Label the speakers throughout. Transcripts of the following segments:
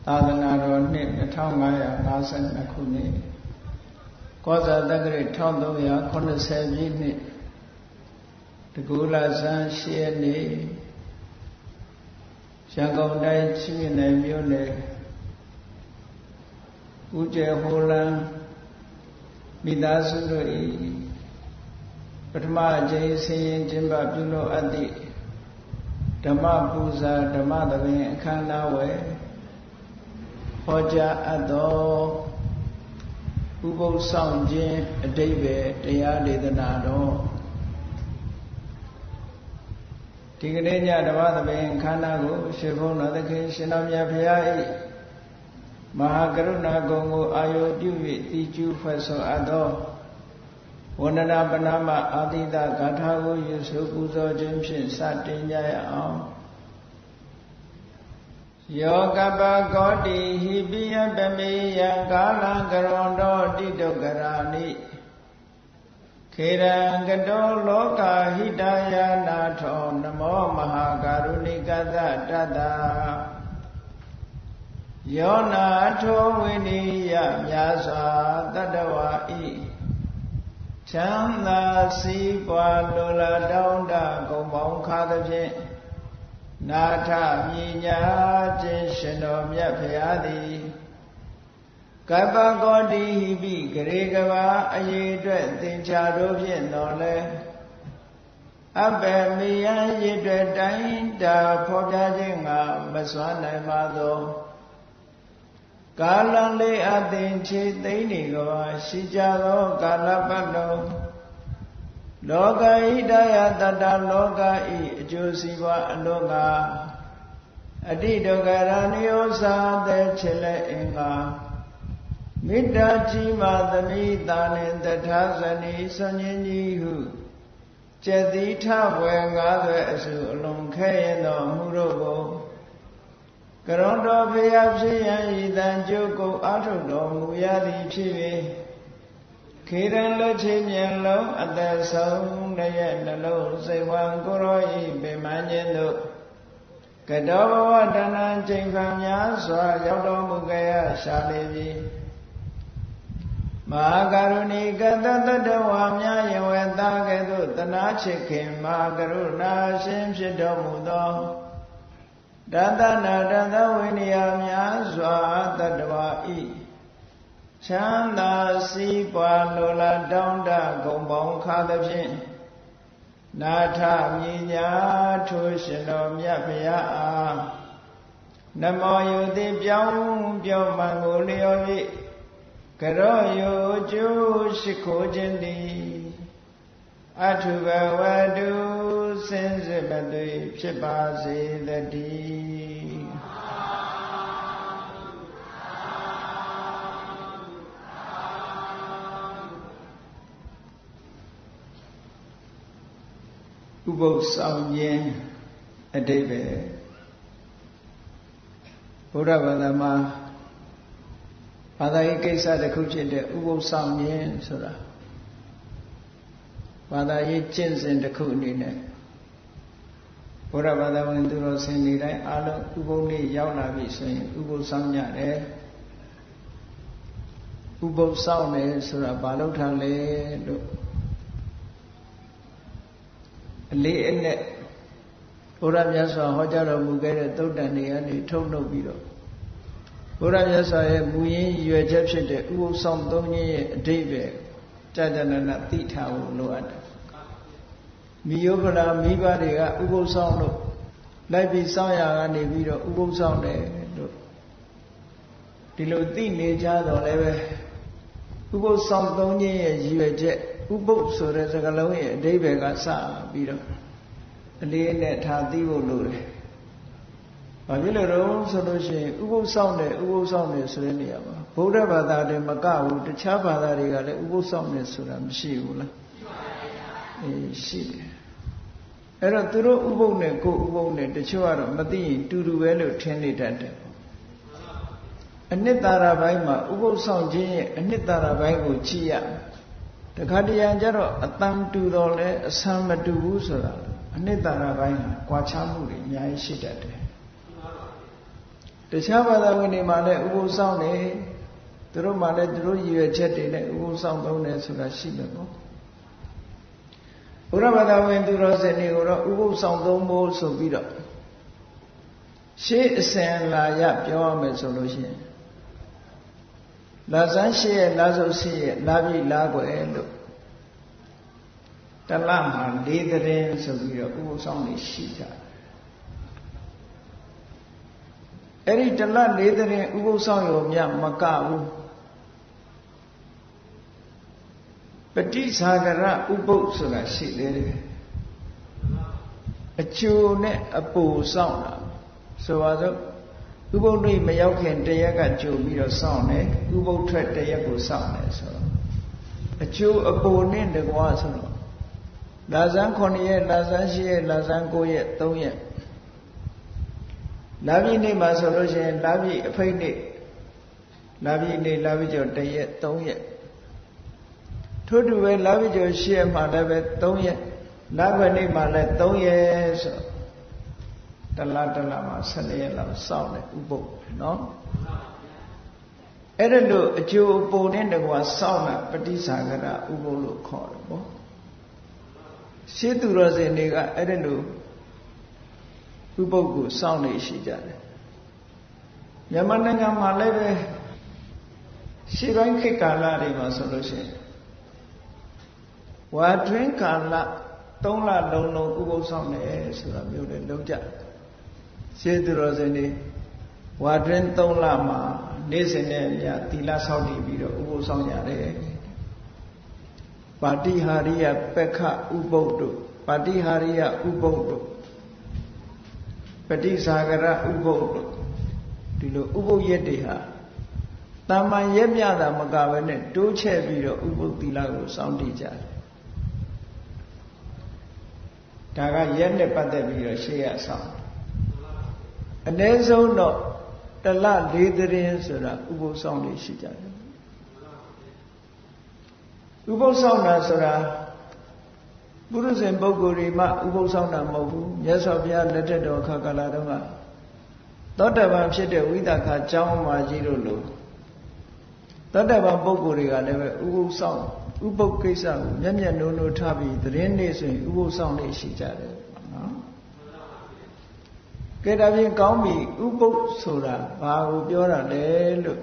Speaker 1: သာသနာတော်နှစ်2552ခုနှစ်ကောဇာတက္ကရာ1380ပြည့်နှစ်တကူလာဇန်8ရက်နေ့ရန်ကုန်တိုင်းချင်းမြနယ်မြို့နယ်ဦးကျယ်ဟိုလန်းမိသားစုတို့၏ပထမအကြိမ်ဆင်းရင်ကျင်းပပြုလုပ်အပ်သည့်ဓမ္မပူဇာဓမ္မသဘင်အခမ်းအနားဝယ်ဟောကြားအပ်သောဥပုသ်ဆောင်ခြင်းအဓိပ္ပာယ်တရားဒေသနာတော်ဒီကနေ့ညဓမ္မသဘင်အခမ်းအနားကိုရှင်ဘုန်းတော်သခင်ရှင်တော်မြတ်ဘုရား၏မဟာကရုဏာဂုဏ်ကိုအာရုံပြု၍တည်ကျူးဖွဲ့ဆိုအပ်သောဝန္ဒနာပဏာမအာတိတဂါထာကိုရွတ်ဆိုပူဇော်ခြင်းဖြင့်စတင်ကြရအောင်ယောကပကောတိဟိပိယပမေယံကာလံကရွန်တောတိတုကရာနိခေရံကတောလောကဟိတယနာထောနမောမဟာကာရုဏိကသတတ္တယောနာထောဝိနိယမြာစွာတတ္တဝါဤချမ်းသာစီးပွားလိုလားတောင်းတဂုဏ်ပေါင်းခါသဖြင့်နာထမြညာခြင်းရှင်တော်မြတ်ဖရာသည်ကပ္ပကောတိဟိပိဂရေကဘာအရေးအတွက်သင်္ချာတို့ဖြင့်တော်လဲအဘယ်မယံရည်အတွက်တိုင်းတာဖော်ပြခြင်းကမစွမ်းနိုင်ပါသောကာလလေးအသင်ချေသိမ့်နေကဘာရှိကြသောကာလပတ်လုံးလောကဣဒယတတ္တလောကဤအကျိုးစီးပွားအလို့ကအတိဒုက္ခရဏိယောသာတဲ့ချေလက်အင်္ဂါမေတ္တာကြီးမှသမိတာနှင့်တထာဇနီဆွန်ញင်းကြီးဟုကျက်တိထဘွယ်90အစုအလုံးခဲရင်တော်မူတို့ကိုကရွန်တော်ဖျားဖြစ်ရန်ဤတန်ကျုပ်ကိုအာထုတော်မူရသည်ဖြစ်၍ခေရန်လက်ချင်းမျက်လုံးအသက်ဆုံးတရဲ့နှလုံးစိတ်ဝံကိုရောဤပင်မခြင်းတို့ကတောဘဝတဏ္ဍချိန်ခံများစွာရောက်တော်မူကြရရှာလေပြီမဟာကရုဏီကတတတဝါများယဝေတာကဲ့သို့တနာချစ်ခင်မဟာကရုဏာရှင်ဖြစ်တော်မူသောတတနာတတဝိနည်းများစွာတတ္တဝါဤချမ်းသာစီးပွားလိုလားတောင်းတဂုဏ်ပေါင်းခါသဖြင့်နာထမြညာထိုရှင်တော်မြတ်ဖရာအားနမောယုတိပြောင်းပြောင်းမှန်ကိုလျော်၍ကရောယုကျိုးရှိခိုးခြင်းသည်အထုဘဝတုစင်စစ်မသွေဖြစ်ပါစေတည်းဥပုသ်ဆောင်ခြင်းအဓိပ္ပာယ်ဘုရားဘာသာမှာဘာသာရေးကိစ္စတစ်ခုဖြစ်တဲ့ဥပုသ်ဆောင်ခြင်းဆိုတာဘာသာရေးကျင့်စဉ်တစ်ခုအနေနဲ့ဘုရားဘာသာဝင်သူတော်စင်တွေတိုင်းအားလုံးဥပုသ်နေ့ရောက်လာပြီဆိုရင်ဥပုသ်ဆောင်ကြတယ်ဥပုသ်ဆောင်တယ်ဆိုတာဘာလို့ထားလဲလို့အလေးအနက်ဘုရားမြတ်စွာဟောကြားတော်မူခဲ့တဲ့သုတ္တန်တွေကနေထုတ်နှုတ်ပြီးတော့ဘုရားမြတ်စွာရဲ့မူရင်းရွယ်ချက်ဖြစ်တဲ့ဥပုသ်ဆောင်သုံးခြင်းရဲ့အဓိပ္ပာယ်ကြကြနနသိထားဖို့လိုအပ်တယ်မိယောဖလာမိဘတွေကဥပုသ်ဆောင်လို့လိုက်ပြီးစောင့်ရကနေပြီးတော့ဥပုသ်ဆောင်တယ်လို့ဒီလိုသိနေကြတော့လည်းပဲဥပုသ်ဆောင်သုံးခြင်းရဲ့ရည်ရွယ်ချက်ဥပုသ်ဆိုတဲ့စကားလုံးရဲ့အဓိပ္ပာယ်ကစပြီးတော့အလေးနဲ့ထားသိဖို့လိုတယ်။ဘာဖြစ်လို့လဲဆိုလို့ရှိရင်ဥပုသ်ဆောင်တယ်ဆိုတဲ့နေရာမှာဗုဒ္ဓဘာသာတည်းမကဘူးတခြားဘာသာတွေကလည်းဥပုသ်ဆောင်တယ်ဆိုတာမရှိဘူးလား။ရှိတယ်။အဲ့တော့သူတို့ဥပုသ်နဲ့ကိုယ်ဥပုသ်နဲ့တချို့ကတော့မသိရင်တူတူပဲလို့ထင်နေတတ်တယ်။အနှစ်သာရပိုင်းမှာဥပုသ်ဆောင်ခြင်းရဲ့အနှစ်သာရပိုင်းကိုကြည့်ရမယ်။တခါတရံကျတော့အတန်တူတော့လဲအဆံမတူဘူးဆိုတာအနှစ်သာရပိုင်းဟာကွာခြားမှုတွေအများကြီးရှိတတ်တယ် တခြားဘာသာဝင်တွေမှာလည်းဥပုသ်ဆောင်နေသူတို့မှလည်းသူတို့ရည်ရွယ်ချက်တွေနဲ့ဥပုသ်ဆောင်သုံးတယ်ဆိုတာရှိမယ်ပေါ့ဘုရားဘာသာဝင်သူတော်စင်တွေကိုတော့ဥပုသ်ဆောင်သုံးဖို့ဆိုပြီးတော့ရှေးအစဉ်လာရပြောရမယ်ဆိုလို့ရှိရင်လာဇန်းရှိရဲ့လာစုပ်ရှိရဲ့လာပြီလာွယ်လို့တလမှာ၄သတင်းဆိုပြီးတော့ဥပုသ်ဆောင်နေရှိကြတယ်အဲ့ဒီတလ၄သတင်းဥပုသ်ဆောင်ရောမြမကဘူးပฏิစာဂရဥပုသ်ဆိုတာရှိသေးတယ်အကျိုးနဲ့အပူဆောင်တာဆိုပါစို့ဥပုသ်နေ့မရောက်ခင်တရက်ကကြိုပြီးတော့စောင့်တယ်ဥပုသ်ထွက်တရက်ကိုစောင့်တယ်ဆိုတော့အကျိုးအပူနဲ့တကွာဆိုတော့လာဇန်း9ရက်လာဇန်း10ရက်လာဇန်း9ရက်3ရက်လာပြီနေ့မှာဆိုလို့ရှိရင်လာပြီအဖိတ်နေ့လာပြီနေ့လာပြီကျော်1ရက်3ရက်ထို့တူပဲလာပြီကျော်10ရက်မှာလည်းပဲ3ရက်လာခွေနေ့မှာလည်း3ရက်ဆိုတလားမှာ14ရက်လောက်စောင့်တယ်ဥပုသ်နော်အဲ့ဒါလို့အကျိုးအပုံနဲ့တကွာစောင့်တာပฏิစာဂရဥပုသ်လို့ခေါ်တယ်ပေါ့ရှင်းသူတော်စင်တွေကအဲ့ဒါလို့ဥပုသ်ကိုစောင့်နေရှိကြတယ်မြန်မာနိုင်ငံမှာလည်းပဲရှေးပိုင်းခေတ်ကာလတွေမှာဆိုလို့ရှိရင်ဝါတွင်းကာလ3လလုံးလုံးဥပုသ်ဆောင်တယ်ဆိုတာမျိုးလည်းလုံးကြရှေးသူတော်စင်တွေဝါတွင်း3လမှာနေ့စဉ်နဲ့ညသီလဆောက်တည်ပြီးတော့ဥပုသ်ဆောင်ရတယ်ပါတိဟာရိယပက္ခဥပုသ်တို့ပါတိဟာရိယဥပုသ်တို့ပฏิစာဂရဥပုသ်တို့ဒီလိုဥပုသ်ရက်တွေဟာတာမန်ရက်မြတာမကဘဲနဲ့တိုးချဲ့ပြီးတော့ဥပုသ်သီလကိုစောင့်တည်ကြတယ်ဒါကရက်နဲ့ပတ်သက်ပြီးတော့ရှေ့ရဆောင်အနည်းဆုံးတော့တလ၄သတင်းဆိုတာဥပုသ်ဆောင်လေးရှိကြတယ်ဥပုသ်ဆောင်တာဆိုတာပုရုဇဉ်ပုဂ္ဂိုလ်တွေမှဥပုသ်ဆောင်တာမဟုတ်ဘူးမြတ်စွာဘုရားလက်ထက်တော်ခါကာလတုန်းကသောတပန်ဖြစ်တဲ့ဝိသခာကျောင်းမာကြီးတို့လိုသောတပန်ပုဂ္ဂိုလ်တွေကလည်းပဲဥပုသ်ဆောင်ဥပုသ်ကိစ္စကိုမျက်မျက်နှိုးနှိုးထားပြီးသတင်းနေ့ဆိုရင်ဥပုသ်ဆောင်နေရှိကြတယ်နော်ကဲဒါဖြင့်ကောင်းပြီဥပုသ်ဆိုတာဘာကိုပြောတာလဲလို့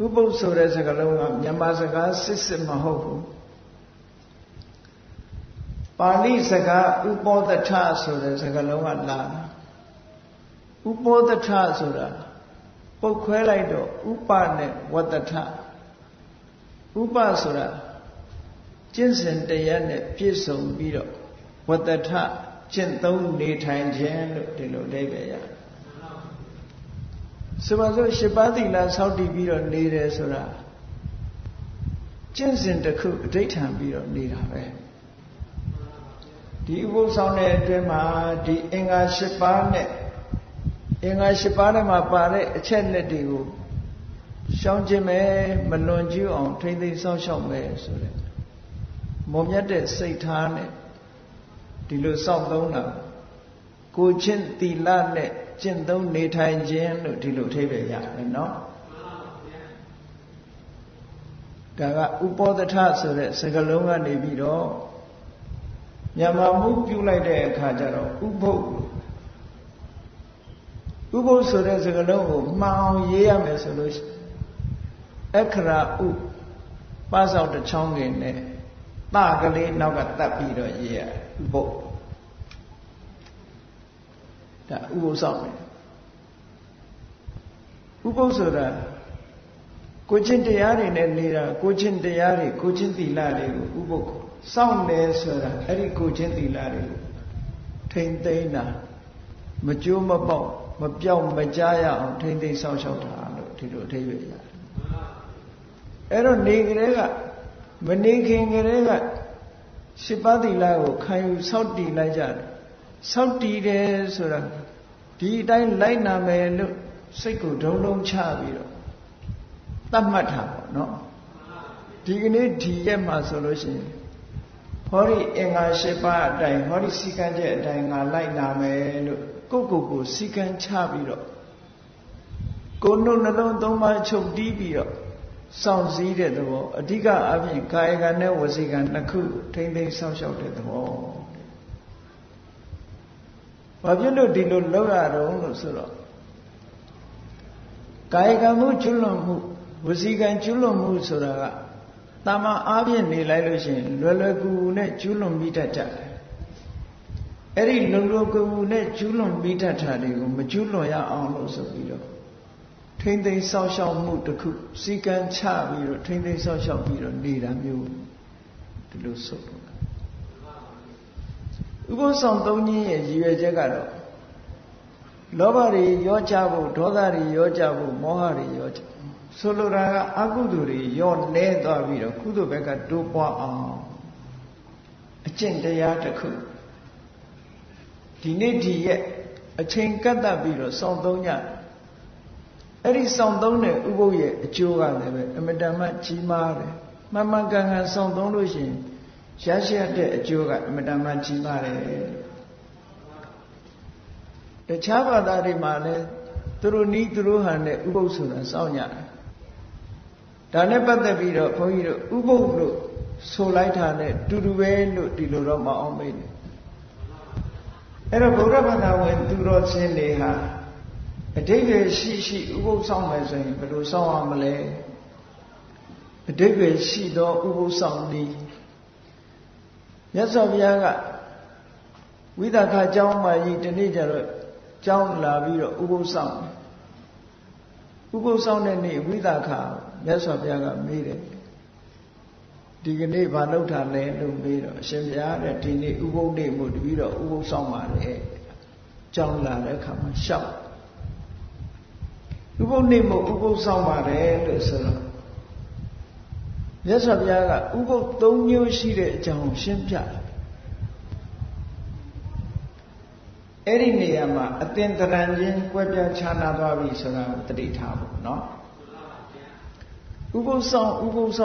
Speaker 1: ဥပုသ်ဆိုတဲ့စကားလုံးကမြန်မာစကားစစ်မဟုတ်ဘူးပါဠိစကားဥပောသထဆိုတဲ့စကားလုံးကလာဥပောသထဆိုတာပုတ်ခွဲလိုက်တော့ဥပနဲ့ဝတ္တထဥပဆိုတာကျင့်စဉ်တရားနဲ့ပြည့်စုံပြီးတော့ဝတ္တထကျင့်သုံးနေထိုင်ခြင်းလို့ဒီလိုအဓိပ္ပာယ်ရဆိုပါစို့8ပါးသီလဆောက်တည်ပြီးတော့နေတယ်ဆိုတာကျင့်စဉ်တစ်ခုအဓိဋ္ဌာန်ပြီးတော့နေတာပဲဒီဥပုသ်ဆောင်တဲ့အတွင်းမှာဒီအင်္ဂါ8ပါးနဲ့အင်္ဂါ8ပါးထဲမှာပါတဲ့အချက်လက်တွေကိုရှောင်ကျင်မယ်မလွန်ကျူးအောင်ထိမ့်သိမ်းစောင့်ရှောက်မယ်ဆိုတဲ့မုံမြတ်တဲ့စိတ်ထားနဲ့ဒီလိုစောင့်သုံးတာကိုချင်းသီလနဲ့ကျင့်သုံးနေထိုင်ခြင်းလို့ဒီလိုအဓိပ္ပာယ်ရတယ်နော်ဒါကဥပောသထဆိုတဲ့စကားလုံးကနေပြီးတော့မြန်မာမှုပြုလိုက်တဲ့အခါကျတော့ဥပုသ်ဆိုတဲ့စကားလုံးကိုမှန်အောင်ရေးရမယ်ဆိုလို့အခရာဥပါးစောက်တစ်ချောင်းငယ်နဲ့တကလေးနောက်ကတတ်ပြီးတော့ရေးရဥပုသ်ဒါဥပုသ်ဆောင်တယ်ဥပုသ်ဆိုတာကိုချင်းတရားတွေနဲ့နေတာကိုချင်းတရားတွေကိုချင်းသီလတွေကိုဥပုသ်စောင့်တယ်ဆိုတာအဲ့ဒီကိုချင်းသီလတွေကိုထိမ့်သိမ်းတာမကြိုးမပေါက်မပြောက်မကြားရအောင်ထိမ့်သိမ်းစောင့်ရှောက်တာလို့ဒီလိုအဓိပ္ပာယ်ရတယ်အဲ့တော့နေကလေးကမနေခင်ကလေးက8ပါးသီလကိုခံယူစောင့်တည်လိုက်ကြတယ်စောင့်တည်တယ်ဆိုတာဒီအတိုင်းလိုက်နာမယ်လို့စိတ်ကိုဒုံဒုံချပြီးတော့သတ်မှတ်တာပေါ့နော်ဒီကနေ့ဒီရက်မှာဆိုလို့ရှိရင်ဟောဒီအင်္ဂါ8ပါးအတိုင်းဟောဒီစည်းကမ်းချက်အတိုင်းငါလိုက်နာမယ်လို့ကိုယ့်ကိုယ်ကိုစည်းကမ်းချပြီးတော့ ကိုယ်နှုတ်နှလုံးသုံးပါးချုပ်တီးပြီးတော့စောင့်စည်းတဲ့သဘောအဓိကအပြင်ကာယကံနဲ့ဝစီကံနှစ်ခုထိမ့်သိမ်းစောင့်ရှောက်တဲ့သဘောဘာဖြစ်လို့ဒီလိုလုပ်ရတော့လို့ဆိုတော့ကာယကံမှုကျွလွန်မှုဝစီကံကျွလွန်မှုဆိုတာကတာမန်အားဖြင့်နေလိုက်လို့ရှိရင်လွယ်လွယ်ကူကူနဲ့ကျွလွန်မိတတ်ကြတယ်အဲ့ဒီလွယ်လွယ်ကူကူနဲ့ကျွလွန်မိတတ်တာတွေကိုမကျွလွန်ရအောင်လို့ဆိုပြီးတော့ထိမ့်သိမ်းစောင့်ရှောက်မှုတစ်ခုစီကံချပြီးတော့ထိမ့်သိမ်းစောင့်ရှောက်ပြီးတော့နေတာမျိုးဒီလိုဆိုတော့ဥပုသ်ဆောင်သုံးခြင်းရဲ့ရည်ရွယ်ချက်ကတော့လောဘတွေရောကြဖို့ဒေါသတွေရောကြဖို့မောဟတွေရောကြဆိုလိုတာကအကုသိုလ်တွေရောလဲသွားပြီးတော့ကုသိုလ်ဘက်ကတိုးပွားအောင်အကျင့်တရားတစ်ခုဒီနေ့ဒီရဲ့အချိန်ကပ်တတ်ပြီးတော့ဆောင်သုံးကြအဲ့ဒီဆောင်သုံးတဲ့ဥပုသ်ရဲ့အကျိုးကလည်းပဲအမတန်မှကြီးမားတယ်မှန်မှန်ကန်ကန်ဆောင်သုံးလို့ရှိရင်ရရှိတဲ့အကျိုးကအမတန်မှကြီးမားတယ်တခြားဘာသာတွေမှာလည်းသူတို့နီးသူတို့ဟန်တဲ့ဥပုသ်ဆိုတာစောင့်ကြတယ်ဒါနဲ့ပတ်သက်ပြီးတော့ဘုန်းကြီးတို့ဥပုသ်လို့ဆိုလိုက်တာနဲ့တူတူပဲလို့ဒီလိုတော့မအောင်မေ့နဲ့အဲ့တော့ဗုဒ္ဓဘာသာဝင်သူတော်စင်တွေဟာအဓိပ္ပာယ်ရှိရှိဥပုသ်ဆောင်မယ်ဆိုရင်ဘယ်လိုဆောင်ရမလဲအဓိပ္ပာယ်ရှိသောဥပုသ်ဆောင်နည်းမြတ်စွာဘုရားကဝိသခအကြောင်းမှကြီးဒီနေ့ကျတော့ကျောင်းလာပြီးတော့ဥပုသ်ဆောင်ဥပုသ်ဆောင်တဲ့နေ့ဝိသခမြတ်စွာဘုရားကမေးတယ်ဒီကနေ့ဘာလုပ်တာလဲလို့မေးတော့အရှင်ဘုရားတဲ့ဒီနေ့ဥပုသ်နေ့မို့တပြီးတော့ဥပုသ်ဆောင်ပါတယ်ကျောင်းလာတဲ့အခါမှာရှောက်ဥပုသ်နေ့မို့ဥပုသ်ဆောင်ပါတယ်လို့ဆိုတော့မြတ်စွာဘုရားကဥပုသ်၃မျိုးရှိတဲ့အကြောင်းရှင်းပြတယ်အဲ့ဒီနေရာမှာအသင်္တရံချင်းကွဲပြားခြားနာသွားပြီဆိုတာကိုသတိထားဖို့နော်ဥပုသ်ဆော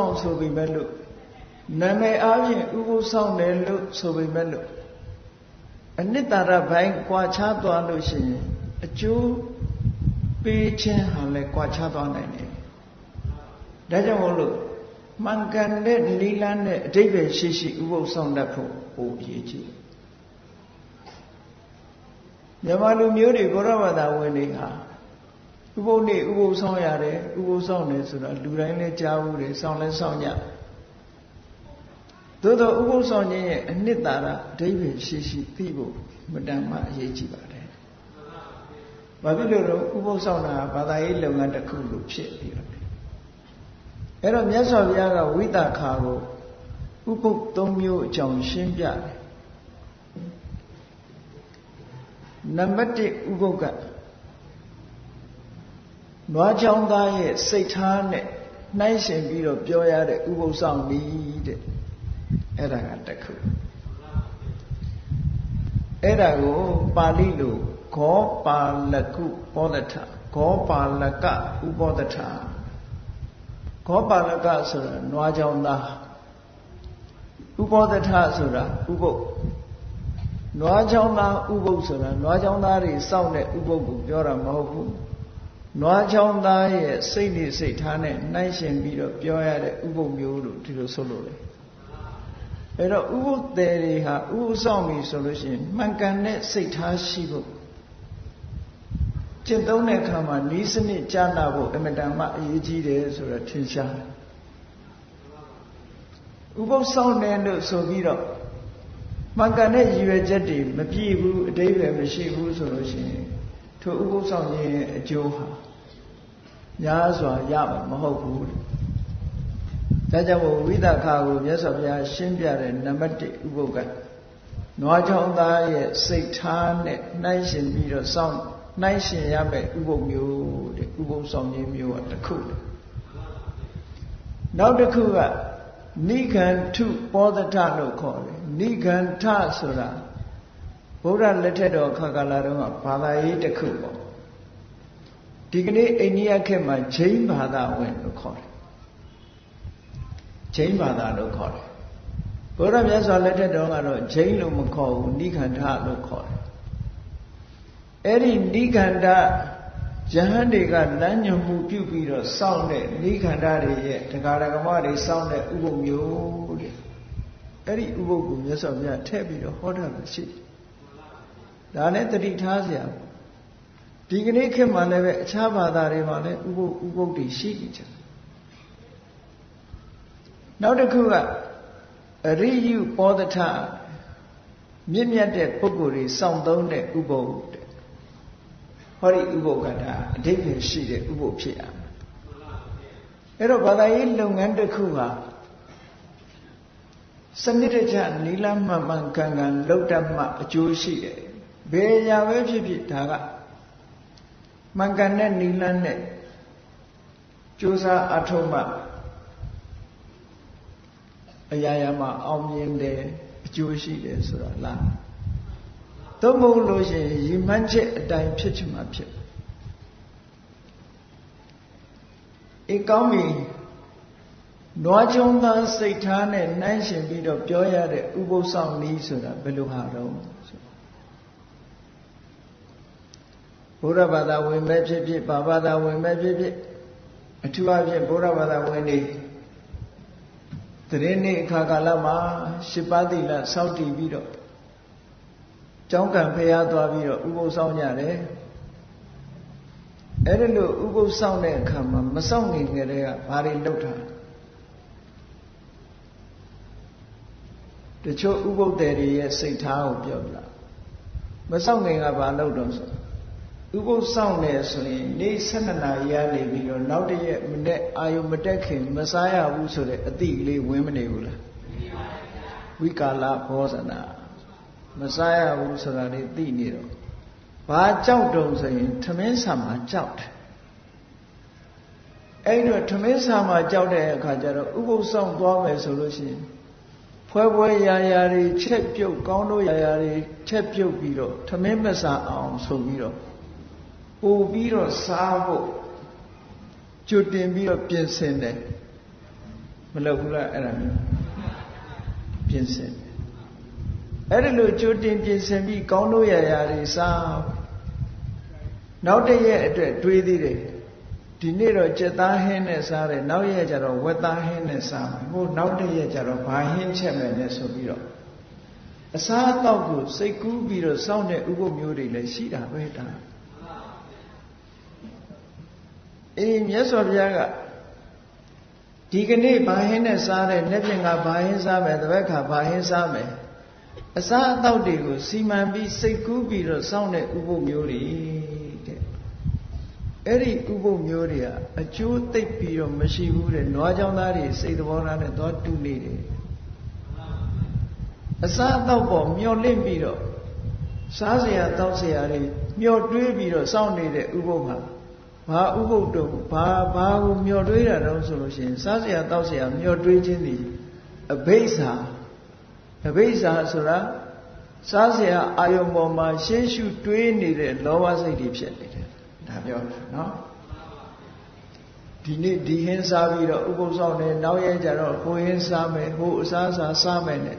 Speaker 1: င်ဆိုပေမဲ့လို့နာမည်အားဖြင့်ဥပုသ်ဆောင်တယ်လို့ဆိုပေမဲ့လို့အနိတ္တရဘိုင်းကွာခြားသွားလို့ရှိရင်အကျိုးပေးခြင်းဟာလည်းကွာခြားသွားနိုင်တယ်ဒါကြောင့်မို့လို့မှန်ကန်တဲ့နိလန်းနဲ့အဓိပ္ပာယ်ရှိရှိဥပုသ်ဆောင်တတ်ဖို့ပိုအရေးကြီးမြန်မာလူမျိုးတွေဘုရားဘာသာဝင်တွေဟာဥပုသ်နေ့ဥပုသ်ဆောင်ရတယ်ဥပုသ်ဆောင်တယ်ဆိုတာလူတိုင်းလည်းကြားဘူးတယ်ဆောင်လည်းဆောင်ကြသို့တော့ဥပုသ်ဆောင်ခြင်းရဲ့အနှစ်သာရအဓိပ္ပာယ်ရှိရှိသိဖို့မတန်မှအရေးကြီးပါတယ်။ဘာဖြစ်လို့လဲဥပုသ်ဆောင်တာဘာသာရေးလုပ်ငန်းတစ်ခုလို့ဖြစ်ပြီးတော့အဲ့တော့မြတ်စွာဘုရားကဝိသခာကိုဥပုသ်၃မျိုးအကြောင်းရှင်းပြတယ်နံပါတ်1ဥပုသ်ကနွားချောင်းသားရဲ့စိတ်ထားနဲ့နှိုင်းရှင်ပြီးတော့ပြောရတဲ့ဥပုသ်ဆောင်နည်းတဲ့အဲ့ဒါကတစ်ခုအဲ့ဒါကိုပါဠိလိုဂောပါလကုပောဒထဂောပါလကဥပောဒထဂောပါလကဆိုတာနွားချောင်းသားဥပောဒထဆိုတာဥပုသ်နွားချောင်းသားဥပုသ်ဆိုတာနွားချောင်းသားတွေစောင့်တဲ့ဥပုသ်ကိုပြောတာမဟုတ်ဘူးနွားချောင်းသားရဲ့စိတ်နဲ့စိတ်ထားနဲ့နှိုင်းရှင်ပြီးတော့ပြောရတဲ့ဥပုသ်မျိုးလို့ဒီလိုဆိုလို့လေအဲ့တော့ဥပုသ်တွေဟာဥပုသ်ဆောင်ပြီဆိုလို့ရှိရင်မှန်ကန်တဲ့စိတ်ထားရှိဖို့ကျင့်သုံးတဲ့အခါမှာဤစနစ်ကြားနာဖို့အမတန်မှအရေးကြီးတယ်ဆိုတော့ထင်ရှားတယ်ဥပုသ်ဆောင်တယ်လို့ဆိုပြီးတော့မှန်ကန်တဲ့ရည်ရွယ်ချက်တွေမပြည့်ဘူးအတိပ္ပယ်မရှိဘူးဆိုလို့ရှိရင်ထိုဥပုသ်ဆောင်ခြင်းရဲ့အကျိုးဟာများစွာရမှာမဟုတ်ဘူးဒါကြောင့်ဝိသခာကိုမြတ်စွာဘုရားရှင်းပြတဲ့နံပါတ်1ဥပုသ်ကနွားချောင်းသားရဲ့စိတ်ထားနဲ့နှိုင်းရှင်ပြီးတော့စောင့်နှိုင်းရှင်ရမယ့်ဥပုသ်မျိုးတဲ့ဥပုသ်ဆောင်ခြင်းမျိုးကတစ်ခုနောက်တစ်ခုကနိဂန္ဓုပောဒထလို့ခေါ်တယ်နိဂန္ဓဆိုတာဗုဒ္ဓလက်ထက်တော်ခါကာလတုန်းကဘာသာရေးတစ်ခုပေါ့ဒီကနေ့အိန္ဒိယခေတ်မှာဂျိန်းဘာသာဝင်လို့ခေါ်တယ်ဂျိန်းဘာသာလို့ခေါ်တယ်ဘုရားမြတ်စွာလက်ထက်တော်ကတော့ဂျိန်းလို့မခေါ်ဘူးနိဂန္ဓလို့ခေါ်တယ်အဲ့ဒီနိဂန္ဓ ယဟန်တွေကလမ်းညွှန်မှုပြုပြီးတော့စောင့်တဲ့နိခန္ဓာတွေရဲ့တရားဓမ္မတွေစောင့်တဲ့ဥပုပ်မျိုးတဲ့အဲ့ဒီဥပုပ်ကိုမြတ်စွာဘုရားထည့်ပြီးတော့ဟောတာရှိဒါနဲ့တတိထားစရာဒီကနေ့ခေတ်မှာလည်းပဲအခြားဘာသာတွေမှာလည်းဥပုပ်တွေရှိကြတယ်နောက်တစ်ခုကအရိယုပောဒထမြင့်မြတ်တဲ့ပုဂ္ဂိုလ်တွေစောင့်သုံးတဲ့ဥပုပ်တဲ့ဟောဒီဥပုပ်ကဒါအဓိပ္ပာယ်ရှိတဲ့ဥပုပ်ဖြစ်ရမယ်အဲ့တော့ဘာသာရေးလုပ်ငန်းတစ်ခုဟာစနစ်တကျနီလမှန်မှန်ကန်ကန်လုပ်တတ်မှအကျိုးရှိတယ်ဘယ်ညာပဲဖြစ်ဖြစ်ဒါကမှန်ကန်တဲ့နီလနဲ့ကြိုးစားအထောက်မှအရာရာမှာအောင်မြင်တယ်အကျိုးရှိတယ်ဆိုတာလားသို့မဟုတ်လို့ရှိရင်ရည်မှန်းချက်အတိုင်းဖြစ်ချင်မှဖြစ်ကောင်းပြီနွားချုံသားစိတ်ထားနဲ့နှိုင်းရှင်ပြီးတော့ပြောရတဲ့ဥပုသ်ဆောင်နည်းဆိုတာဘယ်လိုဟာတော့ဘုရားဘာသာဝင်ပဲဖြစ်ဖြစ်ဘာဘာသာဝင်ပဲဖြစ်ဖြစ်အထူးအဖြင့်ဘုရားဘာသာဝင်တွေသတင်းနေ့အခါကာလမှာရှစ်ပါးသီလစောင့်တည်ပြီးတော့ကျောင်းကံဖျားသွားပြီးတော့ဥပုသ်ဆောင်ကြတယ်အဲ့ဒီလိုဥပုသ်ဆောင်တဲ့အခါမှာမဆောင်ငင်ကြတဲ့ကဘာတွေလုပ်တာတချို့ဥပုသ်တွေရဲ့စိတ်ထားကိုပြောပြလာမဆောင်ငင်ကဘာလုပ်တော့ဆိုဥပုသ်ဆောင်တယ်ဆိုရင်နေ့12နာရီရနေပြီးတော့နောက်တရက်မနေ့အာယုမတက်ခင်မစားရဘူးဆိုတဲ့အတိကလေးဝင်မနေဘူးလားဝိကာလဘောဇနာမစားရဘူးဆိုတာလေးသိနေတော့ဘာကြောက်တုံဆိုရင်ထမင်းဆာမှာကြောက်တယ်အဲ့တော့ထမင်းဆာမှာကြောက်တဲ့အခါကျတော့ဥပုသ်ဆောင်သွားမယ်ဆိုလို့ရှိရင်ဖွဲရာရာတွေချက်ပြုတ်ကောင်းတို့ရာရာတွေချက်ပြုတ်ပြီးတော့ထမင်းမစားအောင်ဆိုပြီးတော့ပို့ပြီးတော့စားဖို့ကြိုတင်ပြီးတော့ပြင်ဆင်တယ်မလုပ်ဘူးလားအဲ့ဒါမျိုးပြင်ဆင်တယ်အဲ့ဒီလိုကြိုတင်ပြင်ဆင်ပြီးကောင်းတို့ရာရာတွေစားနောက်တစ်ရက်အတွက်တွေးသေးတယ်ဒီနေ့တော့ကြက်သားဟင်းနဲ့စားတယ်နောက်ရက်ကျတော့ဝက်သားဟင်းနဲ့စားမယ်ဟိုနောက်တစ်ရက်ကျတော့ဘာဟင်းချက်မယ်လဲဆိုပြီးတော့အစားအသောက်ကိုစိတ်ကူးပြီးတော့စောင့်တဲ့ဥပုသ်မျိုးတွေလည်းရှိတာပဲဒါမြတ်စွာဘုရားကဒီကနေ့ဘာဟင်းနဲ့စားတယ်နေ့ပြင်ကဘာဟင်းစားမယ်တပတ်ခါဘာဟင်းစားမယ်အစားအသောက်တွေကိုစီမံပြီးစိတ်ကူးပြီးတော့စောင့်တဲ့ဥပုသ်မျိုးတွေတဲ့အဲ့ဒီဥပုသ်မျိုးတွေကအကျိုးသိပ်ပြီးတော့မရှိဘူးတဲ့နွားကြောင်းသားတွေစိတ်သဘောထားနဲ့သွားတူနေတယ်အစားအသောက်ပေါ်မျောလင့်ပြီးတော့စားเสียတောက်เสียတွေမျောတွေးပြီးတော့စောင့်နေတဲ့ဥပုသ်မှာဘာဥပုသ်တော့ဘာကိုမျောတွေးတာတော့ဆိုလို့ရှိရင်စားเสียတောက်เสียမျောတွေးခြင်းသည်အဘိဓါဆိုတာစားเสียအာယုံပေါ်မှာရှေးရှုတွေးနေတဲ့လောဘစိတ်တွေဖြစ်နေတယ်ဒါပြောတာနော်ဒီနေ့ဒီဟင်းစားပြီးတော့ဥပုသ်ဆောင်နေနောက်ရဲကြတော့ဟိုဟင်းစားမယ်ဟိုအစားစားမယ်နဲ့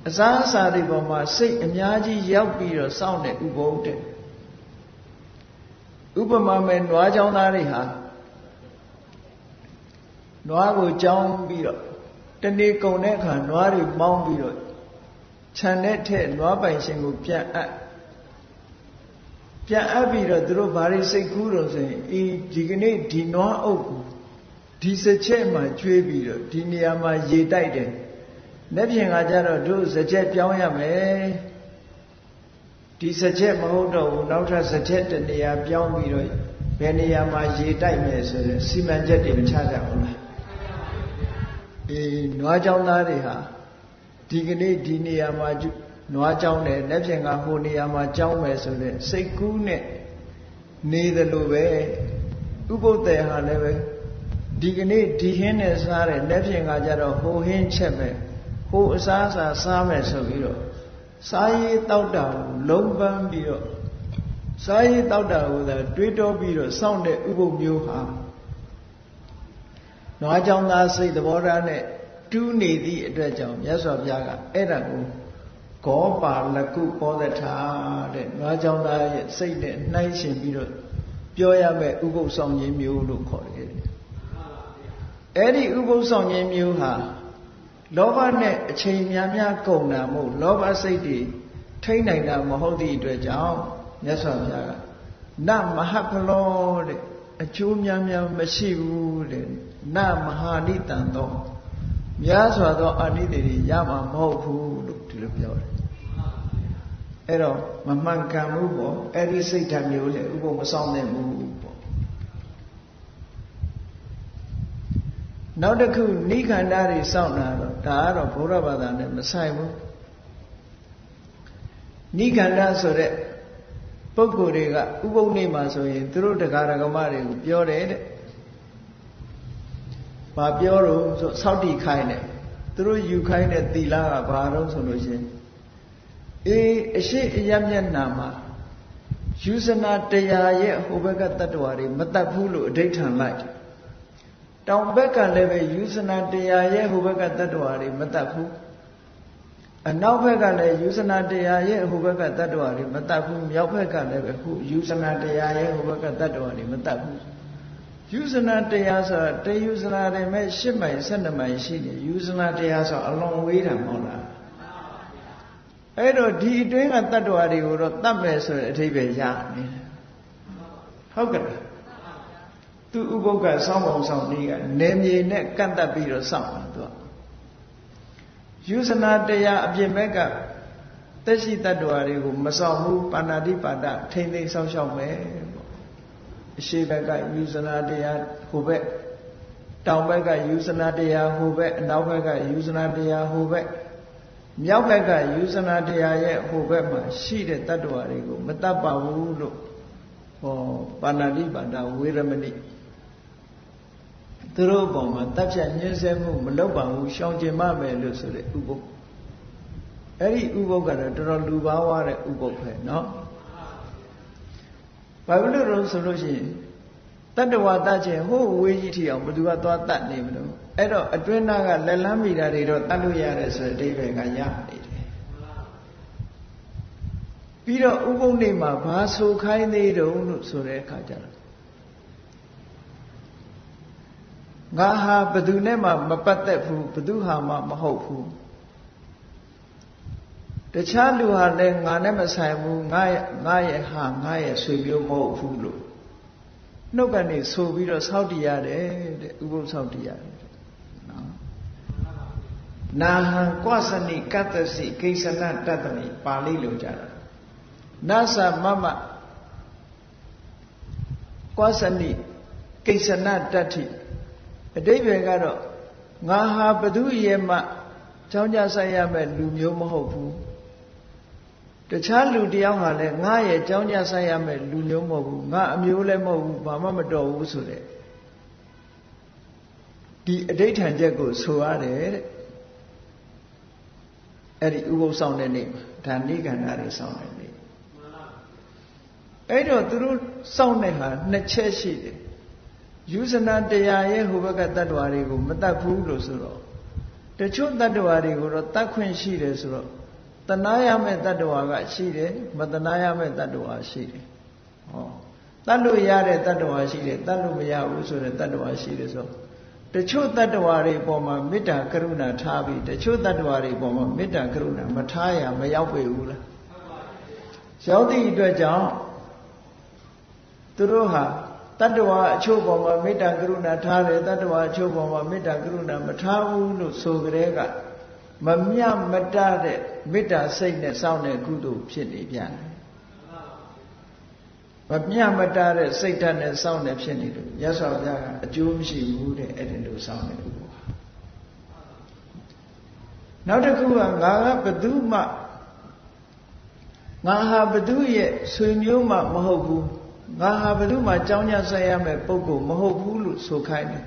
Speaker 1: အစားအစာတွေပေါ်မှာစိတ်အများကြီးရောက်ပြီးတော့စောင့်တဲ့ဥပုသ်တဲ့ဥပမာမဲ့နွားကြောင်းသားတွေဟာနွားကိုကြောင်းပြီးတော့တနေ့ကုန်တဲ့အခါနွားတွေမောင်းပြီးတော့ခြံတဲ့ထက်နွားပိုင်ရှင်ကိုပြန်အပ်ပြီးတော့သူတို့ဘာတွေစိတ်ကူးတော့ဆိုရင်ဒီကနေ့ဒီနွားအုပ်ကိုဒီစချက်မှကျွေးပြီးတော့ဒီနေရာမှာရေတိုက်တယ်လက်ပြင်ကကြတော့တို့စချက်ပြောင်းရမယ်ဒီစချက်မဟုတ်တော့ဘူးနောက်ထပ်စချက်တနေရာပြောင်းပြီးတော့ဘယ်နေရာမှာရေတိုက်မယ်ဆိုတဲ့စီမံချက်တွေမချကြဘူးလားနွားကြောင်းသားတွေဟာဒီကနေ့ဒီနေရာမှာနွားကြောင်းတယ်လက်ပြင်ကဟိုနေရာမှာကြောင်းမယ်ဆိုတဲ့စိတ်ကူးနဲ့နေတယ်လို့ပဲဥပုသ်တယ်ဟာလည်းပဲဒီကနေ့ဒီဟင်းနဲ့စားတယ်လက်ပြင်ကကြတော့ဟိုဟင်းချက်မယ်ဟိုအစားအစာစားမယ်ဆိုပြီးတော့စားရေးတောက်တာကိုလုံးပန်းပြီးတော့စားရေးတောက်တာကိုသာတွေးတောပြီးတော့စောင့်တဲ့ဥပုသ်မျိုးဟာနွားကြောင်းသားစိတ်သဘောထားနဲ့တူးနေသည့်အတွက်ကြောင့်မြတ်စွာဘုရားကအဲ့ဒါကိုဂောပါလကုပောဒထာတဲ့နွားကြောင်းသားရဲ့စိတ်နဲ့နှိုင်းရှင်ပြီးတော့ ပြောရမယ်ဥပုသ်ဆောင်ခြင်းမျိုးလို့ခေါ်တယ်အဲ့ဒီဥပုသ်ဆောင်ခြင်းမျိုးဟာလောဘနဲ့အချိန်များများကုန်တာမဟုတ်လောဘစိတ်တွေထိန်းနိုင်တာမဟုတ်သည့်အတွက်ကြောင့်မြတ်စွာဘုရားကနမဟဖလောတဲ့အကျိုးများများမရှိဘူးတဲ့နမဟာနိတံတော့များစွာသောအာနိသင်တွေရမှာမဟုတ်ဘူးလို့ဒီလိုပြောတယ်အဲ့တော့မမှန်ကန်ဘူးပေါ့အဲ့ဒီစိတ်ဓာတ်မျိုးလေဥပုသ်မဆောင်နိုင်ဘူးပေါ့နောက်တစ်ခုနိခန္ဓာတွေစောင့်တာတော့ဒါကတော့ဘုရားဘာသာနဲ့မဆိုင်ဘူးနိခန္ဓာဆိုတဲ့ပုဂ္ဂိုလ်တွေကဥပုသ်နေ့မှာဆိုရင်သူတို့တရားဓမ္မတွေကိုပြောတယ်တဲ့ဘာပြောတော့ဆိုစောင့်တည်ခိုင်းတယ်သူတို့ယူခိုင်းတဲ့သီလကဘာတော့ဆိုလို့ရှိရင်အရှိအယမျက်နှာမှာယူဇနာတရားရဲ့ဟိုဘက်ကတတ္တဝါတွေမတတ်ဘူးလို့အဓိဋ္ဌာန်လိုက်တောင်ဘက်ကလည်းပဲယူဇနာတရားရဲ့ဟိုဘက်ကတတ္တဝါတွေမတတ်ဘူးအနောက်ဘက်ကလည်းယူဇနာတရားရဲ့ဟိုဘက်ကတတ္တဝါတွေမတတ်ဘူးမြောက်ဘက်ကလည်းပဲယူဇနာတရားရဲ့ဟိုဘက်ကတတ္တဝါတွေမတတ်ဘူးယူဇနာတရားဆိုတာတယူဇနာတွေမဲ့10မိုင်12မိုင်ရှိနေယူဇနာတရားဆိုအလွန်ဝေးတာမဟုတ်လားအဲ့တော့ဒီအတွင်းကတတ္တဝါတွေကိုတော့တတ်မယ်ဆိုတဲ့အဓိပ္ပာယ်ရနေတယ်ဟုတ်ကဲ့သူဥပုပ်ကစောင်းပုံဆောင်နည်းကနေမြေနဲ့ကန့်တတ်ပြီးတော့စောင့်တာသူကယူဇနာတရားအပြင်ဘက်ကတက်ရှိတတ္တဝါတွေကိုမဆောင်ဘူးပါဏာတိပါဒထိမ့်သိမ်းဆောင်ရှောက်မယ်ပေါ့အရှိဘက်ကယူဇနာတရားဟိုဘက်တောင်ဘက်ကယူဇနာတရားဟိုဘက်အနောက်ဘက်ကယူဇနာတရားဟိုဘက်မြောက်ဘက်ကယူဇနာတရားရဲ့ဟိုဘက်မှာရှိတဲ့တတ္တဝါတွေကိုမတတ်ပါဘူးလို့ဟောပါဏာတိပါဒဝေရမဏိသူတို့ဘောမှာတပ်ဖြတ်ညှင်းဆဲမှုမလုပ်ပါဘူးရှောင်ကျင်မှမယ်လို့ဆိုတဲ့ဥပုပ်အဲ့ဒီဥပုပ်ကတော့တော်တော်လူပါဝါတဲ့ဥပုပ်ပဲเนาะဘာလို့လို့ဆိုလို့ရှိရင်တတ္တဝါတတ်ခြင်းဟိုဝေးကြီးထီအောင်ဘယ်သူကသွားတတ်နေမလို့အဲ့တော့အတွင်းသားကလက်လန်းမိတာတွေတော့တတ်လို့ရတယ်ဆိုတဲ့အဓိပ္ပာယ်ကရနေတယ်ပြီးတော့ဥပုပ်နေ့မှာဘာဆိုခိုင်းသေးတုံးလို့ဆိုတဲ့အခါကျတော့ငါဟာဘယ်သူနဲ့မှမပတ်သက်ဘူးဘယ်သူဟာမှမဟုတ်ဘူးတခြားလူဟာလည်းငါနဲ့မဆိုင်ဘူးငါရဲ့ဟာငါရဲ့ဆွေမျိုးမဟုတ်ဘူးလို့နှုတ်ကနေဆိုပြီးတော့စောင့်တည်ရတယ်တဲ့ဥပုသ်စောင့်တည်ရတယ်နော်နာဟံကွသနိကတ္တစီကိစ္စနတတ္တမိပါဠိလိုကြတာနာသမမကွသနိကိစ္စနတတ္ထိအဓိပ္ပာယ်ကတော့ငါဟာဘသူရဲ့မှချောင်းကြဆိုင်ရမဲ့လူမျိုးမဟုတ်ဘူးတခြားလူတယောက်ဟာလည်းငါရဲ့ချောင်းကြဆိုင်ရမဲ့လူမျိုးမဟုတ်ဘူးငါအမျိုးလည်းမဟုတ်ဘူးဘာမှမတော်ဘူးဆိုတဲ့ဒီအဓိဋ္ဌာန်ချက်ကိုဆိုရတယ်တဲ့အဲ့ဒီဥပုသ်ဆောင်တဲ့နေ့မှာဒါနိကန္ဓာတွေဆောင်တဲ့နေ့အဲ့တော့သူတို့စောင့်တဲ့ဟာနှစ်ချက်ရှိတယ်ယူဇနာတရားရဲ့ဟိုဘက်ကတတ္တဝါတွေကိုမတတ်ဘူးလို့ဆိုတော့တချို့တတ္တဝါတွေကိုတော့တတ်ခွင့်ရှိတယ်ဆိုတော့တနာရမဲ့တတ္တဝါကရှိတယ်မတနာရမဲ့တတ္တဝါရှိတယ်ဟောတတ်လို့ရတဲ့တတ္တဝါရှိတယ်တတ်လို့မရဘူးဆိုတဲ့တတ္တဝါရှိတယ်ဆိုတချို့တတ္တဝါတွေပေါ်မှာမေတ္တာကရုဏာထားပြီးတချို့တတ္တဝါတွေပေါ်မှာမေတ္တာကရုဏာမထားရမရောက်ပေဘူးလားရောက်သည့်အတွက်ကြောင့်သူတို့ဟာတတ္တဝါအချို့ပေါ်မှာမေတ္တာကရုဏာထားတယ်တတ္တဝါအချို့ပေါ်မှာမေတ္တာကရုဏာမထားဘူးလို့ဆိုကြတဲ့ကမမြမတတဲ့မေတ္တာစိတ်နဲ့စောင့်တဲ့ကုသိုလ်ဖြစ်နေပြန်တယ်မမြမတတဲ့စိတ်ဓာတ်နဲ့စောင့်နေဖြစ်နေလို့ရသော်ဘုရားကအကျိုးမရှိဘူးတဲ့အဲ့ဒီလိုစောင့်နေလို့နောက်တစ်ခုကငါကဘသူမှငါဟာဘသူရဲ့ဆွေမျိုးမှမဟုတ်ဘူးငါဟာဘယ်သူမှကြောင်းကြဆက်ရမယ်ပုဂ္ဂိုလ်မဟုတ်ဘူးလို့ဆိုခိုင်းတယ်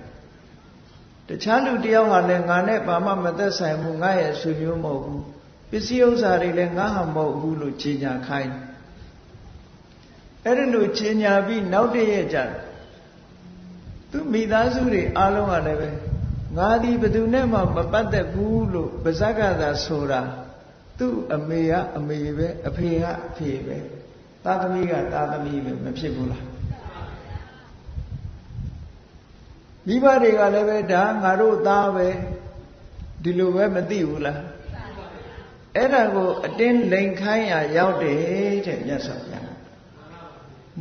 Speaker 1: တခြားလူတယောက်ဟာလည်းငါနဲ့ဘာမှမသက်ဆိုင်ဘူးငါရဲ့ဆွေမျိုးမဟုတ်ဘူးပစ္စည်းဥစ္စာတွေလည်းငါဟာမဟုတ်ဘူးလို့ကြေညာခိုင်းအဲ့ဒီလိုကြေညာပြီးနောက်တည့်ရက်ကျသူမိသားစုတွေအားလုံးကလည်းပဲငါဒီဘယ်သူနဲ့မှမပတ်သက်ဘူးလို့ပါဇက်ကသာဆိုတာသူ့အမေကအမေပဲအဖေကအဖေပဲသားသမီးကသားသမီးပဲမဖြစ်ဘူးလား မိဘတွေကလည်းပဲဒါငါတို့သားပဲဒီလိုပဲမသိဘူးလားအဲ့ဒါကိုအတင်းလိန်ခိုင်းရရောက်တယ်တဲ့မြတ်စွာဘုရား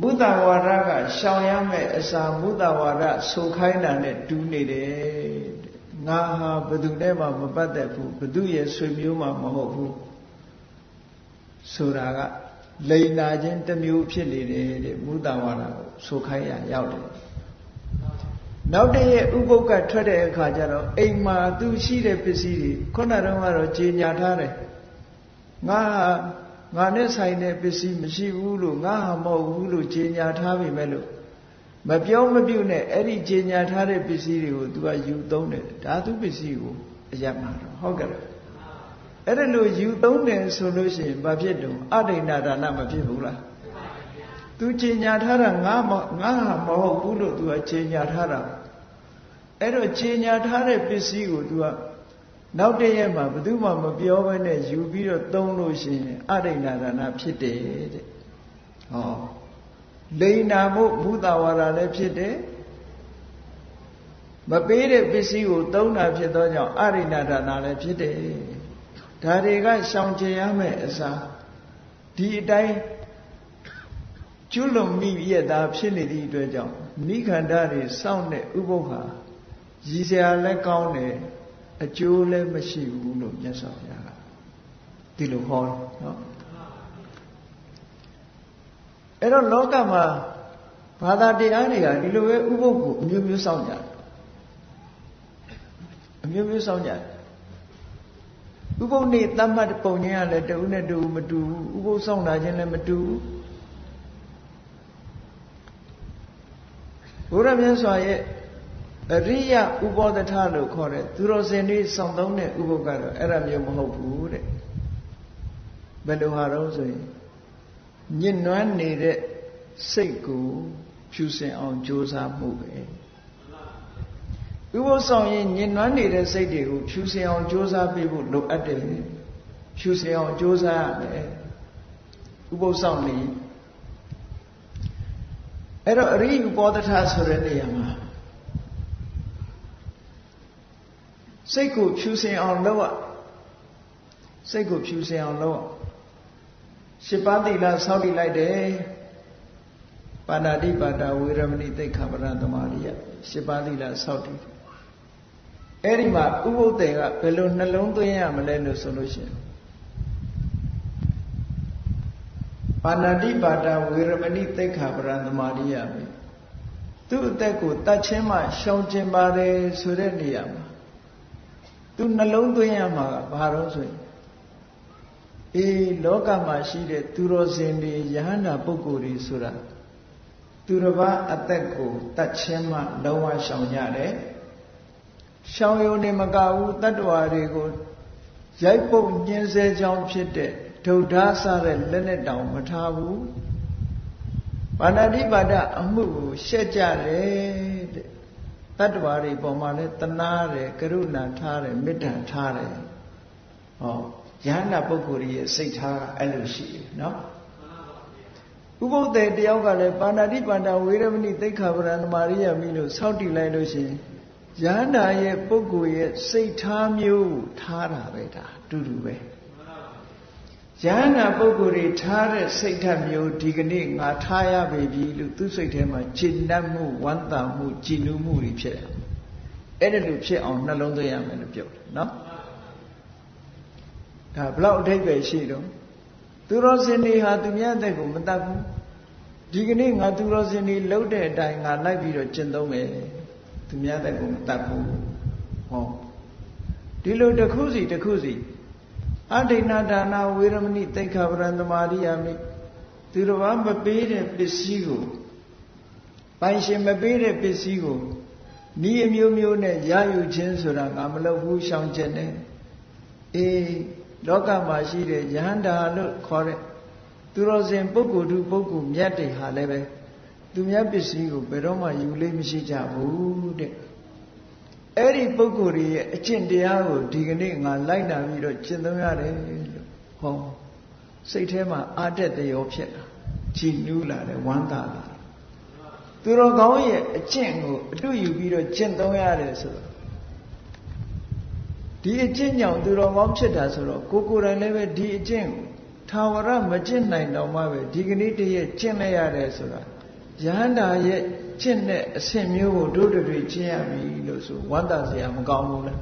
Speaker 1: ဘုဒ္ဓဝါဒကရှောင်ရမယ့်အစာဘုဒ္ဓဝါဒဆိုခိုင်းတာနဲ့တူးနေတယ်ငါဟာဘယ်သူနဲ့မှမပတ်သက်ဘူးဘယ်သူရဲ့ဆွေမျိုးမှမဟုတ်ဘူးဆိုတာကလိန်နာခြင်းတစ်မျိုးဖြစ်နေတယ်တဲ့ဘုဒ္ဓဝါဒကိုဆိုခိုင်းရရောက်တယ်နောက်တည့်ရဲ့ဥပုပ်ကထွက်တဲ့အခါကျတော့အိမ်မှာသူရှိတဲ့ပစ္စည်းတွေခုနကတော့ကြေညာထားတယ်ငါနဲ့ဆိုင်တဲ့ပစ္စည်းမရှိဘူးလို့ငါဟာမဟုတ်ဘူးလို့ကြေညာထားပြီမဲ့လို့မပြောမပြုနဲ့အဲ့ဒီကြေညာထားတဲ့ပစ္စည်းတွေကို तू ကယူသုံးတယ်ဒါသူပစ္စည်းကိုအယက်မှာတော့ဟုတ်ကဲ့အဲ့ဒါလို့ယူသုံးတယ်ဆိုလို့ရှိရင်ဘာဖြစ်တုံအဒိဏဒါနမဖြစ်ဘူးလား तू ကြေညာထားတာငါဟာမဟုတ်ဘူးလို့ तू ကကြေညာထားတာအဲ့တော့ကြေညာထားတဲ့ပစ္စည်းကို तू ကနောက်တည့်ရက်မှာဘယ်သူမှမပြောဘဲနဲ့ယူပြီးတော့သုံးလို့ရှိရင်အဒိဏဒါနဖြစ်တယ်တဲ့ဟောလိန်နာမှုဘုဒ္ဓဝါဒလည်းဖြစ်တယ်မပေးတဲ့ပစ္စည်းကိုသုံးတာဖြစ်သောကြောင့်အရိဏဒါနလည်းဖြစ်တယ်ဒါတွေကရှောင်ကျဉ်ရမယ့်အစားဒီအတိုင်းကျွလွန်မိရတာဖြစ်နေသည့်အတွက်ကြောင့်နိခန္ဓာတွေစောင့်တဲ့ဥပုပ်ဟာရည်စရာလည်းကောင်းတယ်အကျိုးလည်းမရှိဘူးလို့မြတ်စွာဘုရားကဒီလိုဟောတယ်နော်အဲ့တော့လောကမှာဘာသာတရားတွေကဒီလိုပဲဥပုပ်ကိုအမျိုးမျိုးစောင့်ကြတယ်အမျိုးမျိုးစောင့်ကြတယ်ဥပုပ်နေ့တတ်မှတ်ပုံချင်းကလည်းတဦးနဲ့တဦးမတူဘူးဥပုပ်စောင့်တာချင်းလည်းမတူဘူးဘုရားမြတ်စွာရဲ့အရိယဥပောဒထလို့ခေါ်တဲ့သူတော်စင်တွေစောင့်သုံးတဲ့ဥပုပ်ကတော့အဲ့ဒါမျိုးမဟုတ်ဘူးတဲ့ဘယ်လိုဟာတော့ဆိုရင်ညှဉ်းနွမ်းနေတဲ့စိတ်ကိုဖြူစင်အောင်ကြိုးစားမှုပဲဥပုပ်ဆောင်ရင်ညှဉ်းနွမ်းနေတဲ့စိတ်တွေကိုဖြူစင်အောင်ကြိုးစားပေးဖို့လိုအပ်တယ်ဖြူစင်အောင်ကြိုးစားရမယ်ဥပုပ်ဆောင်နေအဲ့တော့အရိဥပောဒထဆိုတဲ့နေရာမှာစိတ်ကိုဖြူစင်အောင်လုပ်ရစိတ်ကိုဖြူစင်အောင်လုပ်ရ7ပါးသီလဆောက်တည်လိုက်တယ်ပါဏာတိပါဒဝေရမဏိသိက္ခာပဒသမာဓိယ7ပါးသီလဆောက်တည်အဲ့ဒီမှာဥပုပ်တေကဘယ်လိုနှလုံးသွင်းရမလဲလို့ဆိုလို့ရှိရင်ပါဏာတိပါဒဝေရမဏိသိက္ခာပဒသမာဓိယပဲသူ့အသက်ကိုတတ်ချင်းမှရှောင်ကျင်ပါတယ်ဆိုတဲ့နေရာမှာသူနှလုံးသွင်းရမှာကဘာလို့ဆိုရင်လောကမှာရှိတဲ့သူတော်စင်တွေယဟန္တာပုဂ္ဂိုလ်တွေဆိုတာသူတစ်ပါးအသက်ကိုတတ်ချင်းမှလုံးဝရှောင်ကြတယ်ရှောင်ယုံနေမကဘူးတတ္တဝါတွေကိုရိုက်ပုတ်ညှင်းဆဲကြောင်းဖြစ်တဲ့ဒုဒ္ဓဆတဲ့လက်နဲ့တောင်မထားဘူးပါဏာတိပါဒအမှုကိုရှက်ကြတယ်တဲ့တတ္တဝါတွေပေါ်မှာလည်းတနာတယ်ကရုဏာထားတယ်မေတ္တာထားတယ်ဟောယဟန္တာပုဂ္ဂိုလ်ရဲ့စိတ်ထားအဲ့လိုရှိတယ်နော်ဥပုပ်တေတယောက်ကလည်းပါဏာတိပါဒဝေရမဏိသိက္ခာပဒသမာဓိယမိလို့ဆောက်တည်လိုက်လို့ရှိရင်ယဟန္တာရဲ့ပုဂ္ဂိုလ်ရဲ့စိတ်ထားမျိုးထားတာပဲဒါတူတူပဲယဟန္တာပုဂ္ဂိုလ်တွေထားတဲ့စိတ်ဓာတ်မျိုးဒီကနေ့ငါထားရပြီလို့သူ့စိတ်ထဲမှာကျင့်တတ်မှုဝမ်းသာမှုကြည်နူးမှုတွေဖြစ်တယ်အဲ့ဒါလိုဖြစ်အောင်နှလုံးသွင်းရမယ်လို့ပြောတယ်နော်ဒါဘလောက်အထိပ္ပယ်ရှိတော့သူတော်စင်တွေဟာသူများတဲ့ကိုမတတ်ဘူးဒီကနေ့ငါသူတော်စင်တွေလှုပ်တဲ့အတိုင်းငါလိုက်ပြီးတော့ကျင့်သုံးမယ်သူများတဲ့ကိုမတတ်ဘူးဟောဒီလိုတစ်ခုစီတစ်ခုစီအဒိဏဒါနဝေရမဏိသိက္ခာပဒသမာဓိယမိသူတော်ဘာမပေးတဲ့ပစ္စည်းကိုပိုင်ရှင်မပေးတဲ့ပစ္စည်းကိုဤအမျိုးမျိုးနဲ့ရယူခြင်းဆိုတာငါမလုပ်ဘူးရှောင်ကျင်တယ်လောကမှာရှိတဲ့ယဟန္တာလို့ခေါ်တဲ့သူတော်စင်ပုဂ္ဂိုလ်သူပုဂ္ဂိုလ်မြတ်တွေဟာလည်းပဲသူများပစ္စည်းကိုဘယ်တော့မှယူလို့မရှိကြဘူးတဲ့အဲ့ဒီပုဂ္ဂိုလ်တွေရဲ့အကျင့်တရားကိုဒီကနေ့ငါလိုက်နာပြီးတော့ကျင့်သုံးရတယ်လို့ဟောစိတ်ထဲမှာအာတက်တရောဖြစ်လာကြည်နူးလာတယ်ဝမ်းသာလာသူ သူတော်ကောင်းရဲ့အကျင့်ကိုအတူယူပြီးတော့ကျင့်သုံးရတယ်ဆိုတော့ဒီအကျင့်ကြောင့်သူတော်ကောင်းဖြစ်တာဆိုတော့ကိုယ်တိုင်လည်းပဲဒီအကျင့်ကိုထာဝရမကျင့်နိုင်တော့မှပဲဒီကနေ့တည်းရဲ့ကျင့်လိုက်ရတယ်ဆိုတာယဟန္တာရဲ့ကျင့်တဲ့အဆင့်မျိုးကိုတို့တွေကျင့်ရပြီလို့ဆိုဝမ်းသာစရာမကောင်းဘူးလား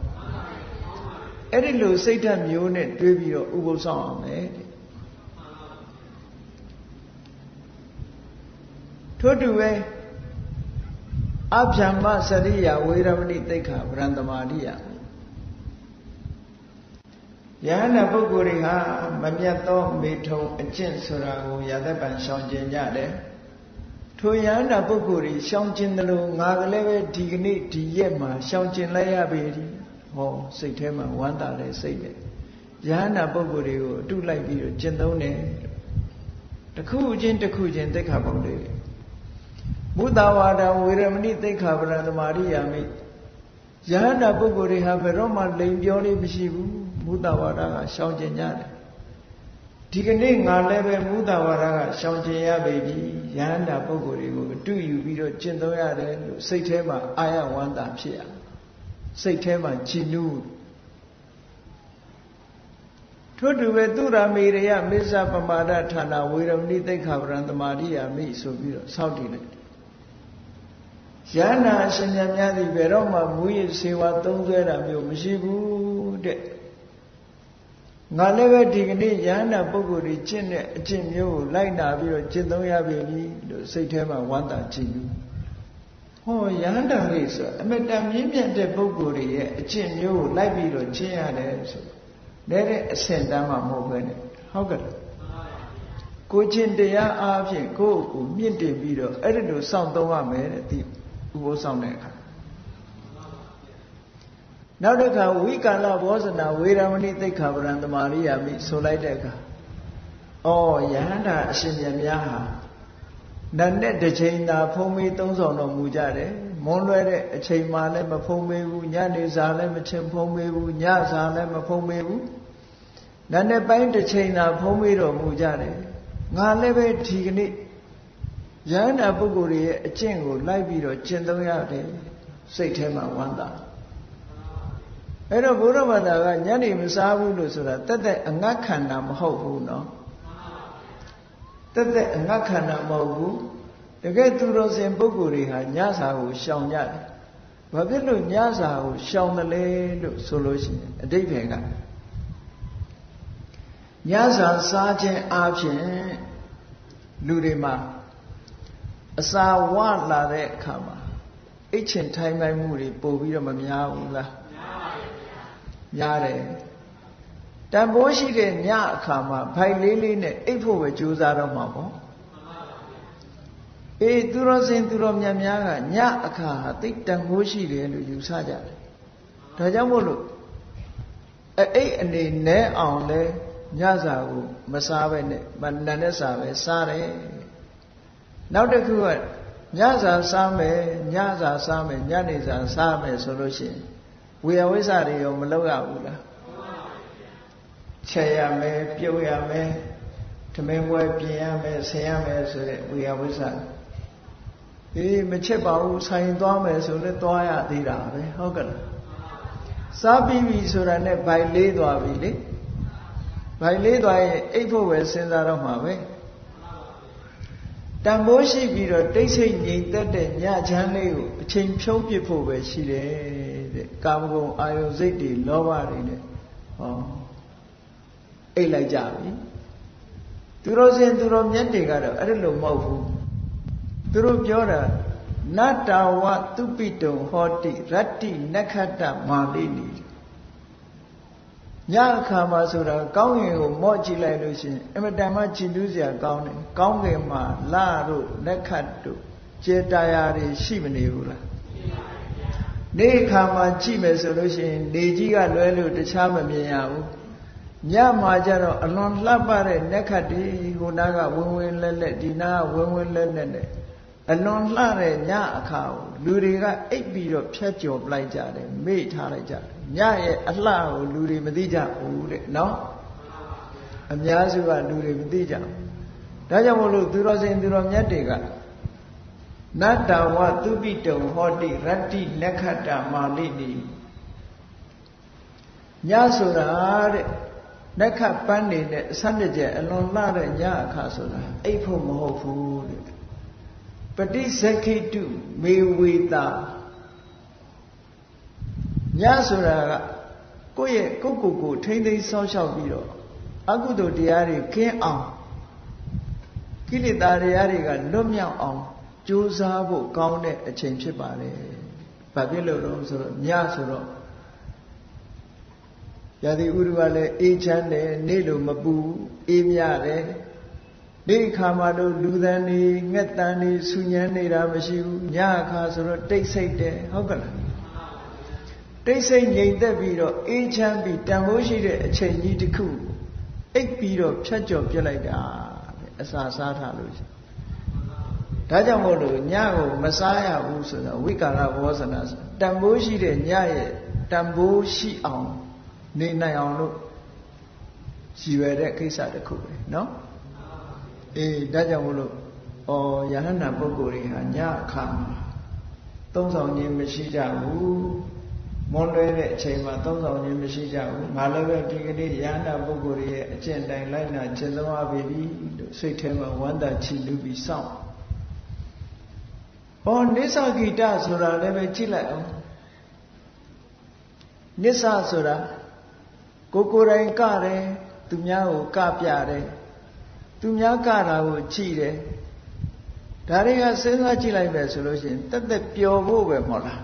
Speaker 1: အဲ့ဒီလိုစိတ်ဓာတ်မျိုးနဲ့တွေးပြီးတော့ဥပုသ်ဆောင်အောင်လေထို့တူပဲအဗျမ္မစရိယဝေရမဏိသိက္ခာပရံသမာဓိယယဟန္တာပုဂ္ဂိုလ်တွေဟာမမြတ်သောမေထုံအကျင့်ဆိုတာကိုရသက်ပံရှောင်ကျင်ကြတယ်ထိုယဟန္တာပုဂ္ဂိုလ်တွေရှောင်ကျင်တယ်လို့ငါကလည်းပဲဒီကနေ့ဒီရက်မှာရှောင်ကျင်လိုက်ရပေသည်ဟောစိတ်ထဲမှာဝမ်းသာတဲ့စိတ်နဲ့ယဟန္တာပုဂ္ဂိုလ်တွေကိုအတုလိုက်ပြီးတော့ကျင့်သုံးတယ်တစ်ခုချင်းတစ်ခုချင်းသိက္ခာပုဒ်တွေမုဒ္ဒဝါဒဝေရမဏိသိက္ခာပရံသမာဓိယာမိယဟန္တာပုဂ္ဂိုလ်တွေဟာဘယ်တော့မှလိမ်ပြောလေးမရှိဘူးမုဒ္ဒဝါဒကရှောင်ကျင်ကြတယ်ဒီကနေ့ငါလည်းပဲမုဒ္ဒဝါဒကရှောင်ကျင်ရပေပြီယဟန္တာပုဂ္ဂိုလ်တွေကိုအတူယူပြီးတော့ကျင့်သုံးရတယ်လို့စိတ်ထဲမှာအာရဝန္တာဖြစ်ရစိတ်ထဲမှာကြည်နူးထို့တူပဲသူရမေရယမေဇပမာဒဌာနဝေရမဏိသိက္ခာပရံသမာဓိယာမိဆိုပြီးတော့ဆောက်တည်လိုက်ယန္နာအရှင်မြတ်များသည်ဘယ်တော့မှမူရည်စေဝါသုံးဆွဲတာမျိုးမရှိဘူးတဲ့ငါလည်းပဲဒီကနေ့ယန္နာပုဂ္ဂိုလ်တွေကျင့်တဲ့အကျင့်မျိုးကိုလိုက်နာပြီးတော့ကျင့်သုံးရပြီလို့စိတ်ထဲမှာဝမ်းသာကြည်နူးဟောယန္တာလေးဆိုအမတန်မြင့်မြတ်တဲ့ပုဂ္ဂိုလ်တွေရဲ့အကျင့်မျိုးကိုလိုက်ပြီးတော့ကျင့်ရတယ်ဆိုလည်းတဲ့အဆင့်တန်းမှမဟုတ်ပဲနဲ့ဟုတ်ကဲ့ကိုကျင့်တရားအားဖြင့်ကိုယ့်ကိုမြင့်တင်ပြီးတော့အဲ့ဒီလိုစောင့်သုံးရမယ်တဲ့ဒီဥပုသ်ဆောင်တဲ့အခါနောက်တစ်ခါဝိကာလဘောဇနာဝေရမဏိသိက္ခာပရံသမာဓိယာမိဆိုလိုက်တဲ့အခါယဟန္တာအရှင်မြတ်များဟာနတ်နဲ့တစ်ချိန်သာဖုံးမေးသုံးဆောင်တော်မူကြတယ်မွန်းလွဲတဲ့အချိန်မှလည်းမဖုံးမေးဘူးညနေစာလည်းမချင်းဖုံးမေးဘူးညစာလည်းမဖုံးမေးဘူးနတ်နဲ့ပိုင်းတစ်ချိန်သာဖုံးမေးတော်မူကြတယ်ငါလည်းပဲဒီကနေ့ယဟန္တာပုဂ္ဂိုလ်တွေရဲ့အကျင့်ကိုလိုက်ပြီးတော့ကျင့်သုံးရတယ်စိတ်ထဲမှာဝမ်းသာအဲ့တော့ဘုရားဘာသာကညနေမစားဘူးလို့ဆိုတာတက်တဲ့အငတ်ခန္ဓာမဟုတ်ဘူးနော်တက်တဲ့အငတ်ခန္ဓာမဟုတ်ဘူးတကယ်သူတော်စင်ပုဂ္ဂိုလ်တွေဟာညစာကိုရှောင်ကြတယ်ဘာဖြစ်လို့ညစာကိုရှောင်တယ်လဲလို့ဆိုလို့ရှိရင်အဓိပ္ပာယ်ကညစာစားခြင်းအပြင်လူတွေမှာအစာဝလာတဲ့အခါမှာအိတ်ချင်ထိုင်ပိုင်မှုတွေပို့ပြီးတော့မများဘူးလားများတယ်တန်ဖိုးရှိတဲ့ညအခါမှာဖိုင်လေးလေးနဲ့အိတ်ဖို့ပဲကြိုးစားတော့မှာပေါ့သူတော်စင်သူတော်မြတ်များကညအခါဟာသိတန်ဖိုးရှိတယ်လို့ယူဆကြတယ်ဒါကြောင့်မို့လို့အိတ်အနေနဲ့အောင်လဲညစာကိုမစားပဲနဲ့နံနဲ့စာပဲစားတယ်နောက်တစ်ခုကညစာစားမယ်ညစာစားမယ်ညနေစာစားမယ်ဆိုလို့ရှိရင်ဝေယဝိဇ္ဇတွေရောမလုပ်ရဘူးလားချက်ရမယ်ပြုတ်ရမယ်ဓမင်းပွဲပြင်ရမယ်ဆင်ရမယ်ဆိုတဲ့ဝေယဝိဇ္ဇမချက်ပါဘူးဆိုင်သွားမယ်ဆိုလည်းသွားရသေးတာပဲဟုတ်ကဲ့လားစားပြီးပြီဆိုတာနဲ့ဗိုက်လေးသွားပြီလေဗိုက်လေးသွားရင်အိတ်ဖို့ပဲစဉ်းစားတော့မှာပဲတန်ဖိုးရှိပြီးတော့တိတ်ဆိတ်ငြိမ်သက်တဲ့ညချမ်းလေးကိုအချိန်ဖြုံးပစ်ဖို့ပဲရှိတယ်တဲ့ကာမဂုဏ်အာယုစိတ်တွေလောဘတွေနဲ့အိတ်လိုက်ကြပြီသူတော်စင်သူတော်မြတ်တွေကတော့အဲ့လိုမဟုတ်ဘူးသူတို့ပြောတာနတ္တဝသုပိတုံဟောတိရတ္တိနက္ခတ္တမာလိနိညအခါမှာဆိုတာကောင်းကင်ကိုမော့ကြည့်လိုက်လို့ရှိရင်အမတန်မှကြည်နူးစရာကောင်းတယ်ကောင်းကင်မှာလတို့လက်ခတ်တို့ကျေတရားတွေရှိမနေဘူးလားနေ့အခါမှာကြည့်မယ်ဆိုလို့ရှိရင်နေကြီးကလွဲလို့တခြားမမြင်ရဘူးညမှာကျတော့အလွန်လှပတဲ့လက်ခတ်တွေဟိုနားကဝင်းဝင်းလက်လက်ဒီနားကဝင်းဝင်းလက်လက်နဲ့အလွန်လှတဲ့ညအခါကိုလူတွေကအိပ်ပြီးတော့ဖြတ်ကျော်ပလိုက်ကြတယ်မေ့ထားလိုက်ကြတယ်ညရဲ့အလှကိုလူတွေမသိကြဘူးတဲ့နော်အများစုကလူတွေမသိကြဘူးဒါကြောင့်မို့လို့သူတော်စင်သူတော်မြတ်တွေကည Nata wa tupito hoti rati nekata malini Nyasura Neka pandi ne sandeje alon lare nya akasura Eipo mohofu Pati sekitu mewita Nyasura Koye kukuku tindi social biro Akudo diari kin ang Kilitari yari ga lumya ang Juzabo kaune a change pare Babilo soro Nyasuro Yadi Uruale Echane Nilu Mabu Imiare Ni Kamado Ludani Netani Sunyani Ramashu Nyaka Soro take say there Hogala They say Yate Biro Echan be Tamoshi a change to cool 8 Biro Church of Jelida Asasata Luz Tajamodo Nyago Messiah Usana Wikara was an as Tamoshi de Nyaye Tamboshi on Nina on she read that case at the cool, no? Tajamodo or Yahana Bogori and Yakam Those on him Meshija Monday chamber, those on him Meshija Malaga Tigadi Yana Bogori agenda Lina Chelama baby sweet him one that she do be sound. On Nisa guitar Sura never chilla Nisa Sura Kokora in Kare Tumyao Kapiare Tumya Kara would cheat Tariga Sena Chilla solution that the pure over mola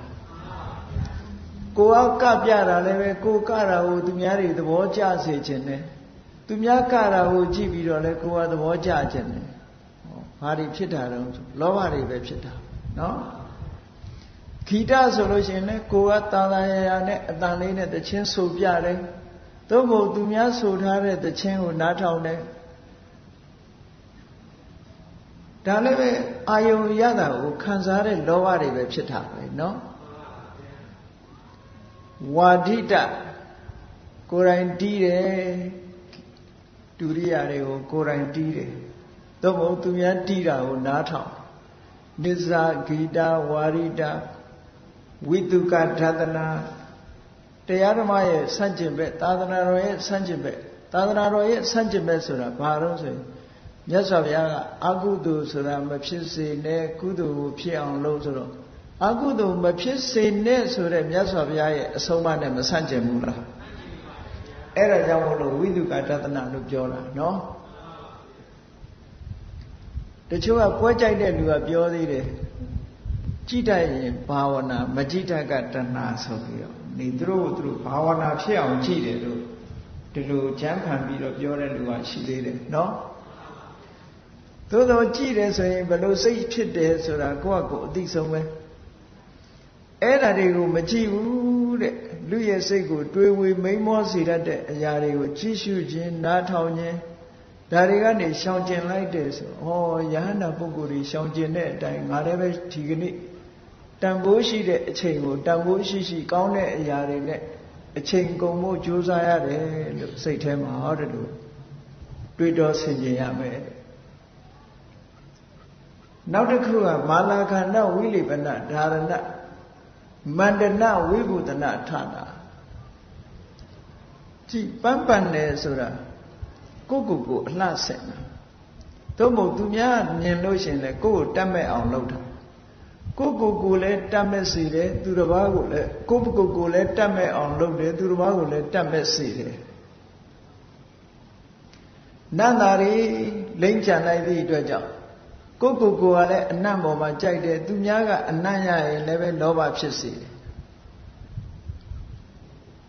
Speaker 1: Go out Kapiara Leve Ko Kara would Tumyari the war jazz agent Tumya Kara would GB or let go out the war jazz agent Hari Pita Lovary Pita no Kita solution Koa Tana Tanine the Chin so piare Tomo Tumya so hard the Chin would not on it Daleve Ayo Yada Kanzare Lovary Pita no Wadita Koran Dire Duriare or Koran Dire Tomo Tumya Tira or Nata Nisa Gita Warita Vituka Tadana Tayaramaye Sanjibe Tadana Roye Sanjibe Tadana Roye Sanjibe Sura Parose Yasavya Agudu Sura Mapisi Ne Kudu Pian Losoro Agudu Mapisi Ne Sura Yasavya Soma Nema Sanjimula Era Jamolo Vituka Tadana Lubjola no The Chua Poja de Lua Biodi Chita Bhavana Majita Gatana Sofio Nidro through Bhavana Chia Chide to do jump and beat of your and what she did no Todo Chide so below say chit there so that go this somewhere Era de Machiu Luya Sego do we may more see that Yari with Chishu Jin Nataunie Darigani shouting like this, oh, Yana Boguri shouting that I whatever Tigani Tambushi de Chingo, Tambushi, Gaune Yari, a Chingo Mo Josiah, say to him how to do. Twidos in Yame. Now the crew of Malaka now we live in that Darana Mandana we would not Tana. Chi Pampane Sura. Go last second. Tomo Dumia, Nilotion, let go, damn it on load. Go let damn it see it, to the Bago, go let damn it on load, to the Bago, let damn it see it. Nanari, Lincha, I did a job. Go let a number of my jack there, Dumiaga and Naya 11 Nova Chissy.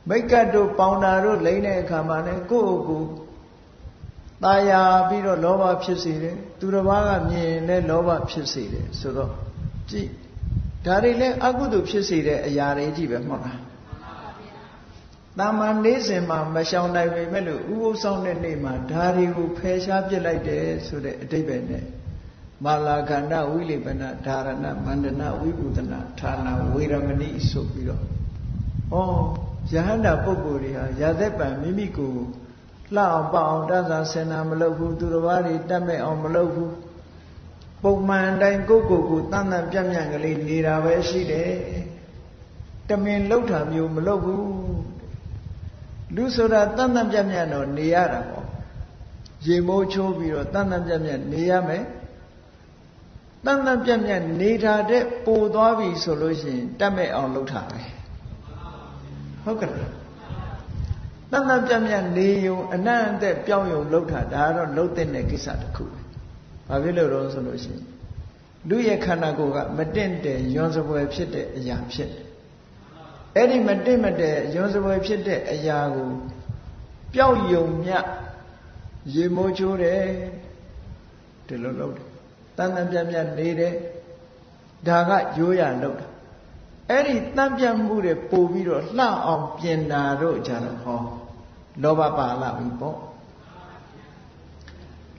Speaker 1: Make a do Poundaro, Lane, Kamane, go. Taya Biro Lova Pisire, Turabaga Mine Lova Pisire, so G. Tarile Agudu Pisire, a Yare Jibamona. Naman Nesima, Mashana Melu, who sounded name, Dari who pays up like this, so that Debene Malagana, Willibana, Tarana, Mandana, Wibudana, Tana, Wiramani, so Biro. Oh, Jahanda Pogoria, Yadepa, Mimiku. La Bao Daza Sena Malovu, Duravali, Dame on Malovu. ပုံမှန်တိုင်းကိုတန်တန်ပြန့်ပြန့်ကလေးနေတာပဲရှိတယ်တမင်လှုပ်တာမျိုးမလှုပ်ဘူးလူဆိုတာတန်တန်ပြန့်ပြန့်တော့နေရတာပေါ့ရေမိုးချိုးပြီးတော့တန်တန်ပြန့်ပြန့်နေရမယ်တန်တန်ပြန့်ပြန့်နေတာတဲ့ပိုသွားပြီဆိုလို့ရှိရင်တတ်မဲ့အောင်လှုပ်တာပဲဟုတ်ကဲ့တန်တန်ပြန့်ပြန့်နေုံအနန္တပြောင်းယုံလှုပ်တာဒါကတော့လှုပ်တဲ့ကိစ္စတစ်ခုပဲဘာဖြစ်လို့တော့ဆိုလို့ရှိရင်လူရဲ့ခန္ဓာကိုယ်ကမတင့်တယ်ယွန်းစပွဲဖြစ်တဲ့အရာဖြစ်တယ်အဲ့ဒီမတင့်မတဲ့ယွန်းစပွဲဖြစ်တဲ့အရာကိုပျောက်ယုံမြရေမိုးချိုးတယ်ဒီလိုလုပ်တယ်တန်တန်ပြန့်ပြန့်နေတယ်ဒါကရိုးရလုပ်တာအဲ့ဒီတန်ပြန့်မှုတွေပို့ပြီးတော့လှအောင်ပြင်တာတို့ကြတော့ဟောလောဘပါလာပြီပေါ့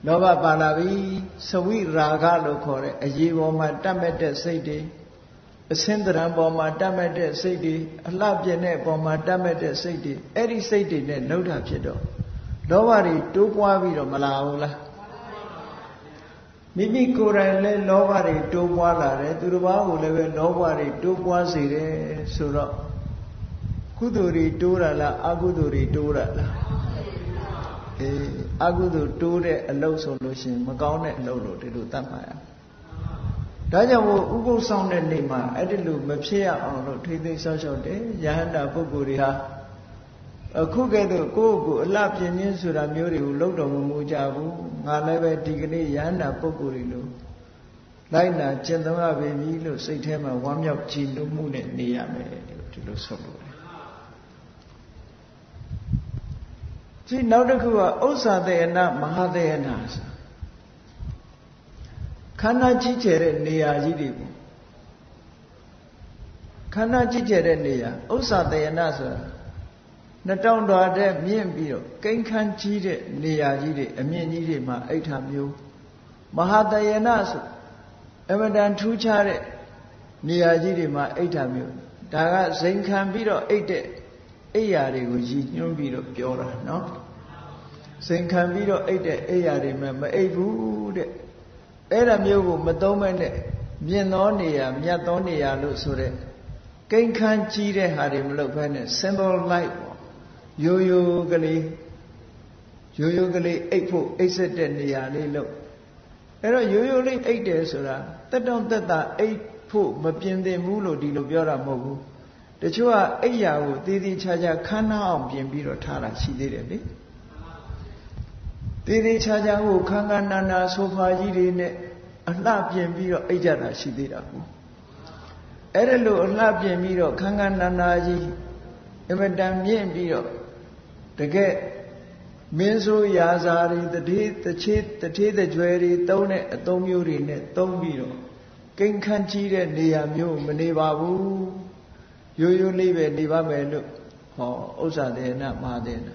Speaker 1: လောဘပါလာပြီသဝိရာဂလို့ခေါ်တဲ့အရေးပေါ်မှာတတ်မဲ့တဲ့စိတ်တွေအစင်းတရံပေါ်မှာတတ်မဲ့တဲ့စိတ်တွေအလှပြင်းတဲ့ပေါ်မှာတတ်မဲ့တဲ့စိတ်တွေအဲ့ဒီစိတ်တွေနဲ့နှုတ်တာဖြစ်တော့လောဘတွေတိုးပွားပြီးတော့မလာဘူးလားမိမိကိုယ်တိုင်လည်းလောဘတွေတိုးပွားလာတယ်သူတစ်ပါးကိုလည်းပဲလောဘတွေတိုးပွားစေတယ်ဆိုတော့ကုသိုလ်တွေတိုးတာလားအကုသိုလ်တွေတိုးတာလားအကုသိုလ်တိုးတဲ့အလုပ်ဆိုလို့ရှိရင်မကောင်းတဲ့အလုပ်လို့ဒီလိုသတ်မှတ်ရဒါကြောင့်မို့ဥပုသ်ဆောင်တဲ့နေ့မှာအဲ့ဒီလိုမဖြစ်ရအောင်လို့ထိမ့်သိမ်းဆောက်ရှောက်တယ်ယဟန္တာပုဂ္ဂိုလ်တွေဟာအခုကဲ့သို့ကိုယ့်ကိုအလှပြင်းပြင်းဆိုတာမျိုးတွေကိုလုပ်တော်မူကြဘူးငါလည်းပဲဒီကနေ့ယဟန္တာပုဂ္ဂိုလ်တွေလိုလိုက်နာကျင့်သုံးရပြီလို့စိတ်ထဲမှာဝမ်းမြောက်ကြည်နူးမှုနဲ့နေရမယ်ဒီလိုဆိုလို့ဒီနောက်တစ်ခုကဥစ္စာတေယနာမဟာတေယနာဆိုခန္ဓာကြီးကျယ်တဲ့နေရာကြီးတွေပေါ့ခန္ဓာကြီးကျယ်တဲ့နေရာဥစ္စာတေယနာဆိုတာ2000တော်တဲ့မြင့်ပြီးတော့ကိန်းခန်းကြီးတဲ့နေရာကြီးတွေအမြင့်ကြီးတွေမှာအိဋ္ဌာမျိုးမဟာတေယနာဆိုအမတန်ထူးခြားတဲ့နေရာကြီးတွေမှာအိဋ္ဌာမျိုးဒါကဇိမ်ခံပြီးတော့အိတ်တဲ့အိယာတွေကိုရည်ညွှန်းပြီးတော့ပြောတာနော်ဇိမ်ခံပြီးတော့အိတ်တဲ့အိယာတွေမှမအိတ်ဘူးတဲ့အဲ့ဒါမျိုးကိုမသုံးမဲ့နဲ့မြင့်သောနေရာမြတ်သောနေရာလို့ဆိုတဲ့ကိန်းခန်းကြီးတဲ့ဟာတွေမလုပ်ဘဲနဲ့ symbol light ပေါ့ရိုးရိုးကလေးအိတ်ဖို့အိတ်ဆက်တဲ့နေရာလေးလို့အဲ့တော့ရိုးရိုးလေးအိတ်တယ်ဆိုတာတက်တောင့်တက်တာအိတ်ဖို့မပြင်းသင့်ဘူးလို့ဒီလိုပြောတာမဟုတ်ဘူးတချို့ကအိပ်ရာကိုတည်တည်ချာချာခမ်းနားအောင်ပြင်ပြီးတော့ထားတာရှိသေးတယ်လေတည်တည်ချာချာကိုခန်းခန်းနာနာဆိုဖာကြီးတွေနဲ့အလှပြင်ပြီးတော့အိပ်ကြတာရှိသေးတာကိုအဲ့ဒါလို့အလှပြင်ပြီးတော့ခန်းခန်းနာနာကြီးအမတန်မြင့်ပြီးတော့တကယ်မင်းဆိုးရာဇာတွေတတိတထေးတကြွယ်တွေသုံးတဲ့အသုံးမျိုးတွေနဲ့သုံးပြီးတော့ကိန်းခန်းကြီးတဲ့နေရာမျိုးမနေပါဘူးရိုးရိုးလေးပဲနေပါမယ်လို့ဟောဥစ္စာတေနမဟာတေန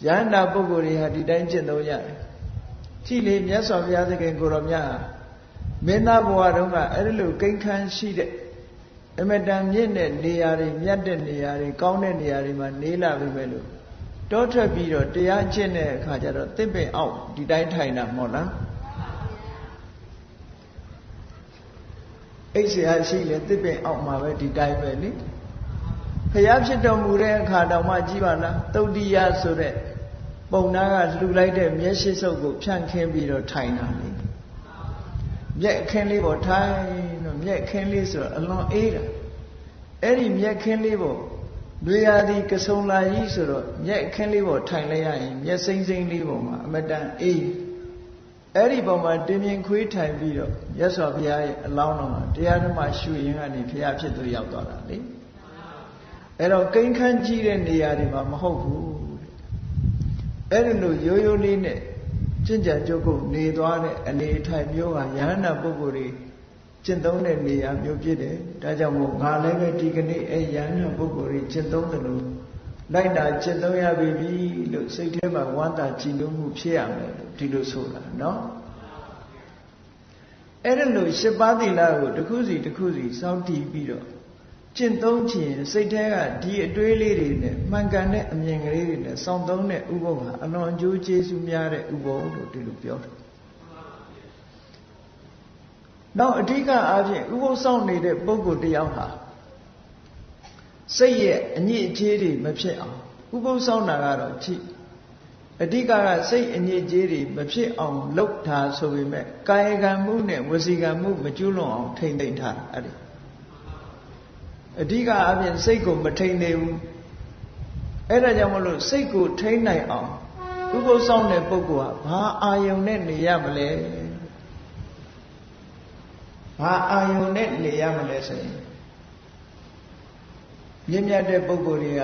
Speaker 1: ယန္တာပုဂ္ဂိုလ်တွေဟာဒီတိုင်းကျင့်သုံးရတယ်ကြည်လေမြတ်စွာဘုရားသခင်ကိုရောမြတ်ဟာမင်းသားဘဝတုန်းကအဲ့ဒီလိုကိန်းခန်းရှိတဲ့အမတန်မြင့်တဲ့နေရာတွေမြတ်တဲ့နေရာတွေကောင်းတဲ့နေရာတွေမှာနေလာပြီပဲလို့တောထွက်ပြီးတော့တရားကျင့်တဲ့အခါကျတော့သစ်ပင်အောက်ဒီတိုင်းထိုင်တာမဟုတ်လားအိတ်ဆရာရှိလေသစ်ပင်အောက်မှာပဲဒီတိုင်းပဲလေဖျားဖြစ်တော်မူတဲ့အခါတောင်မှကြည်ပါလားသုတ်တိယဆိုတဲ့ပုံနာကလှူလိုက်တဲ့မျက်ရှိစုပ်ကိုဖြန့်ခင်းပြီးတော့ထိုင်တာလေမျက်ခင်းလေးပေါ်ထိုင်တော့မျက်ခင်းလေးဆိုတော့အလွန်အေးတာအဲ့ဒီမျက်ခင်းလေးပေါ်တွေရာဒီကဆုံလာကြီးဆိုတော့မျက်ခင်းလေးပေါ်ထိုင်လိုက်ရရင်မျက်စိမ့်စိမ့်လေးပေါ်မှာအမတန်အေးအဲ့ဒီပုံမှာတင်းမြင်ခွေးထိုင်ပြီးတော့မြတ်စွာဘုရားရဲ့အလောင်းတော်မှာတရားဓမ္မရှုရင်းကနေဘုရားဖြစ်သူရောက်သွားတာလေအဲ့တော့ကိန်းခန်းကြီးတဲ့နေရာတွေမှာမဟုတ်ဘူးအဲ့ဒီလိုရိုးရိုးလေးနဲ့ကျင့်ကြံကြုတ်ကိုနေသွားတဲ့အနေအထိုင်မျိုးဟာယဟန္တာပုဂ္ဂိုလ်တွေကျင့်သုံးတဲ့နေရာမျိုးဖြစ်တယ်ဒါကြောင့်မို့ငါလည်းပဲဒီကနေ့အဲ့ယဟန္တာပုဂ္ဂိုလ်တွေကျင့်သုံးတယ်လို့လိုက်တာကျင့်သုံးရပြီလို့စိတ်ထဲမှာဝမ်းသာကြည်နူးမှုဖြစ်ရမယ်လို့ဒီလိုဆိုတာနော်အဲ့ဒါလို့၈ပါးသီလကိုတစ်ခုစီတစ်ခုစီစောင့်တည်ပြီးတော့ကျင့်သုံးခြင်းစိတ်ထဲကဒီအတွေးလေးတွေနဲ့မှန်ကန်တဲ့အမြင်ကလေးတွေနဲ့စောင့်သုံးတဲ့ဥပုသ်ဟာအလွန်အကျိုးကျေးဇူးများတဲ့ဥပုသ်လို့ဒီလိုပြောတယ် နောက်အဓိကအဖြစ်ဥပုသ်ဆောင်နေတဲ့ပုဂ္ဂိုလ်တယောက်ဟာစိတ်ရဲ့အညစ်အကြေးတွေမဖြစ်အောင်ဥပုသ်ဆောင်တာကတော့ကြည့်အဓိကစိတ်အညစ်အကြေးတွေမဖြစ်အောင်လုပ်တာဆိုပေမဲ့ကာယကံမှုနဲ့ဝစီကံမှုမကျွလွန်အောင်ထိမ့်သိမ့်ထားတာအဲ့ဒီအဓိကအဖြစ်စိတ်ကိုမထိမ့်သေးဘူးအဲ့ဒါကြောင့်မလို့စိတ်ကိုထိမ့်နိုင်အောင်ဥပုသ်ဆောင်တဲ့ပုဂ္ဂိုလ်ဟာဘာအာယုန်နဲ့နေရမလဲဘာအာယုန်နဲ့နေရမလဲဆိုရင်မြင့်မြတ်တဲ့ပုဂ္ဂိုလ်တွေက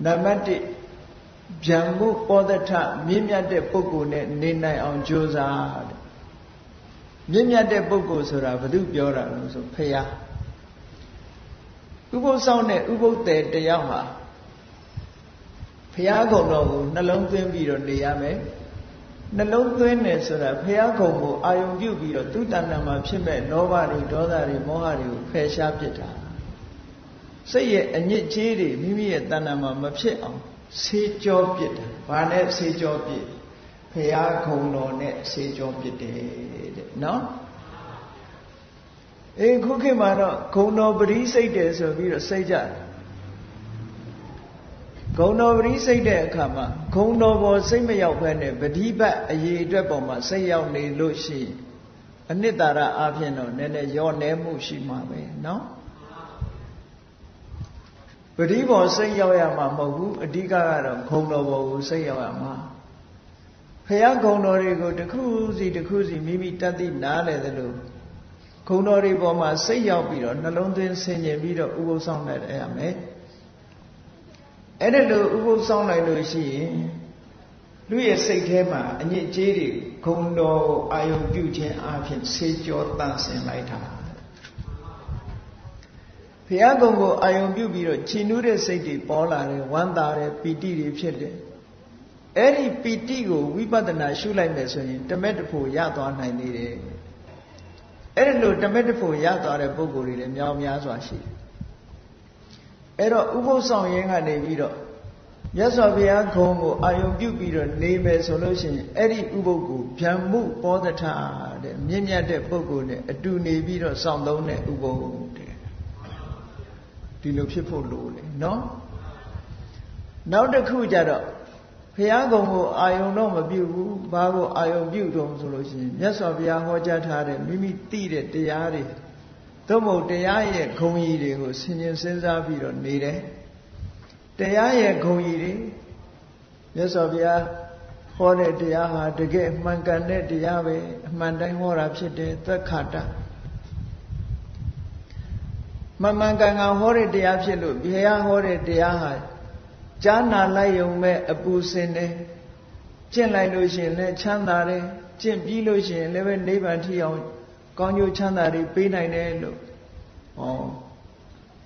Speaker 1: နံပါတ်1ဗျံမှုပောဒထမြင့်မြတ်တဲ့ပုဂ္ဂိုလ်နဲ့နေနိုင်အောင်ကြိုးစားတဲ့မြင့်မြတ်တဲ့ပုဂ္ဂိုလ်ဆိုတာဘယ်သူပြောတာလဲဆိုဖရာဥပုသ်ဆောင်တဲ့ဥပုသ်တယ်တယောက်ဟာဖရာကုံတော်ကိုနှလုံးသွင်းပြီးတော့နေရမယ်နှလုံးသွင်းတယ်ဆိုတာဖရာကုံကိုအာယုံပြုပြီးတော့သူတဏ္ဍာမှာဖြစ်မဲ့လောဘတွေဒေါသတွေမောဟတွေကိုဖယ်ရှားပစ်တာစိတ်ရဲ့အညစ်အကြေးတွေမိမိရဲ့တဏ္ဍာမှာမဖြစ်အောင်ဆေးကြောပစ်တာဘာနဲ့ဆေးကြောပစ်ဖရာကုံတော်နဲ့ဆေးကြောပစ်တယ်တဲ့နော်ခုခေတ်မှာတော့ဂုံတော်ပရိစိတ်တယ်ဆိုပြီးတော့စိတ်ကြတယ်ဂုံတော်ပရိစိတ်တဲ့အခါမှာဂုံတော်ပေါ်စိတ်မရောက်ဘဲနဲ့ပฏิပတ်အရေးအတွက်ပေါ်မှာစိတ်ရောက်နေလို့ရှိရင်အနှစ်သာရအဖြစ်တော့နည်းနည်းရောနေမှုရှိမှာပဲနော်ပฏิပေါ်စိတ်ရောက်ရမှာမဟုတ်ဘူးအဓိကကတော့ဂုံတော်ပေါ်ကိုစိတ်ရောက်ရမှာဖရာဂုံတော်တွေကိုတစ်ခုစီမိမိတတ်သိနားလည်သလိုဂုံတော်တွေပေါ်မှာစိတ်ရောက်ပြီးတော့နှလုံးသွင်းဆင်ခြင်ပြီးတော့ဥပုသ်ဆောင်လိုက်ရမယ်အဲ့ဒါလိုဥပုသ်ဆောင်လိုက်လို့ရှိရင်လူရဲ့စိတ်ထဲမှာအညစ်အကြေးတွေဂုံတော်ကိုအာယုံပြုခြင်းအပြင်ဆေးကြောတန့်စင်လိုက်တာဘုရားကုံကိုအာယုံပြုပြီးတော့ချီနူးတဲ့စိတ်တွေပေါ်လာတယ်ဝမ်းသာတယ်ပီတိတွေဖြစ်တယ်အဲ့ဒီပီတိကိုဝိပဿနာရှုလိုက်မယ်ဆိုရင်တမက်တဖို့ရသွားနိုင်သေးတယ်အဲ့ဒါလိုတမက်တဖို့ရသွားတဲ့ပုဂ္ဂိုလ်တွေလည်းများများစွာရှိတယ်အဲ့တော့ဥပုသ်ဆောင်ရင်းကနေပြီးတော့မြတ်စွာဘုရားဂုံကိုအာယုံပြုပြီးတော့နေမယ်ဆိုလို့ရှိရင်အဲ့ဒီဥပုသ်ကိုဗျံမှုပောဒထတဲ့မြင့်မြတ်တဲ့ပုဂ္ဂိုလ်နဲ့အတူနေပြီးတော့စောင့်သုံးတဲ့ဥပုသ်တဲ့ဒီလိုဖြစ်ဖို့လိုတယ်နော်နောက်တစ်ခုကြတော့ဘုရားဂုံကိုအာယုံတော့မပြုဘူးဘာကိုအာယုံပြုတော့ဆိုလို့ရှိရင်မြတ်စွာဘုရားဟောကြားထားတဲ့မိမိသိတဲ့တရားတွေသို့မဟုတ်တရားရဲ့ဂုံကြီးတွေကိုဆင်ခြင်စဉ်းစားပြီးတော့နေတယ်တရားရဲ့ဂုံကြီးတွေမြတ်စွာဘုရားဟောတဲ့တရားဟာတကယ်မှန်ကန်တဲ့တရားပဲအမှန်တိုင်းဟောတာဖြစ်တယ်သက်ခါတမှန်ကန်ဟောတဲ့တရားဖြစ်လို့ဘုရားဟောတဲ့တရားဟာကြားနာလိုက်ရုံပဲအပူစင်တယ်ကျင့်လိုက်လို့ရှိရင်လည်းချမ်းသာတယ်ကျင့်ပြီးလို့ရှိရင်လည်းပဲနိဗ္ဗာန်ထိအောင်ကောင်းကျိုးချမ်းသာတွေပေးနိုင်တယ်လို့ဟော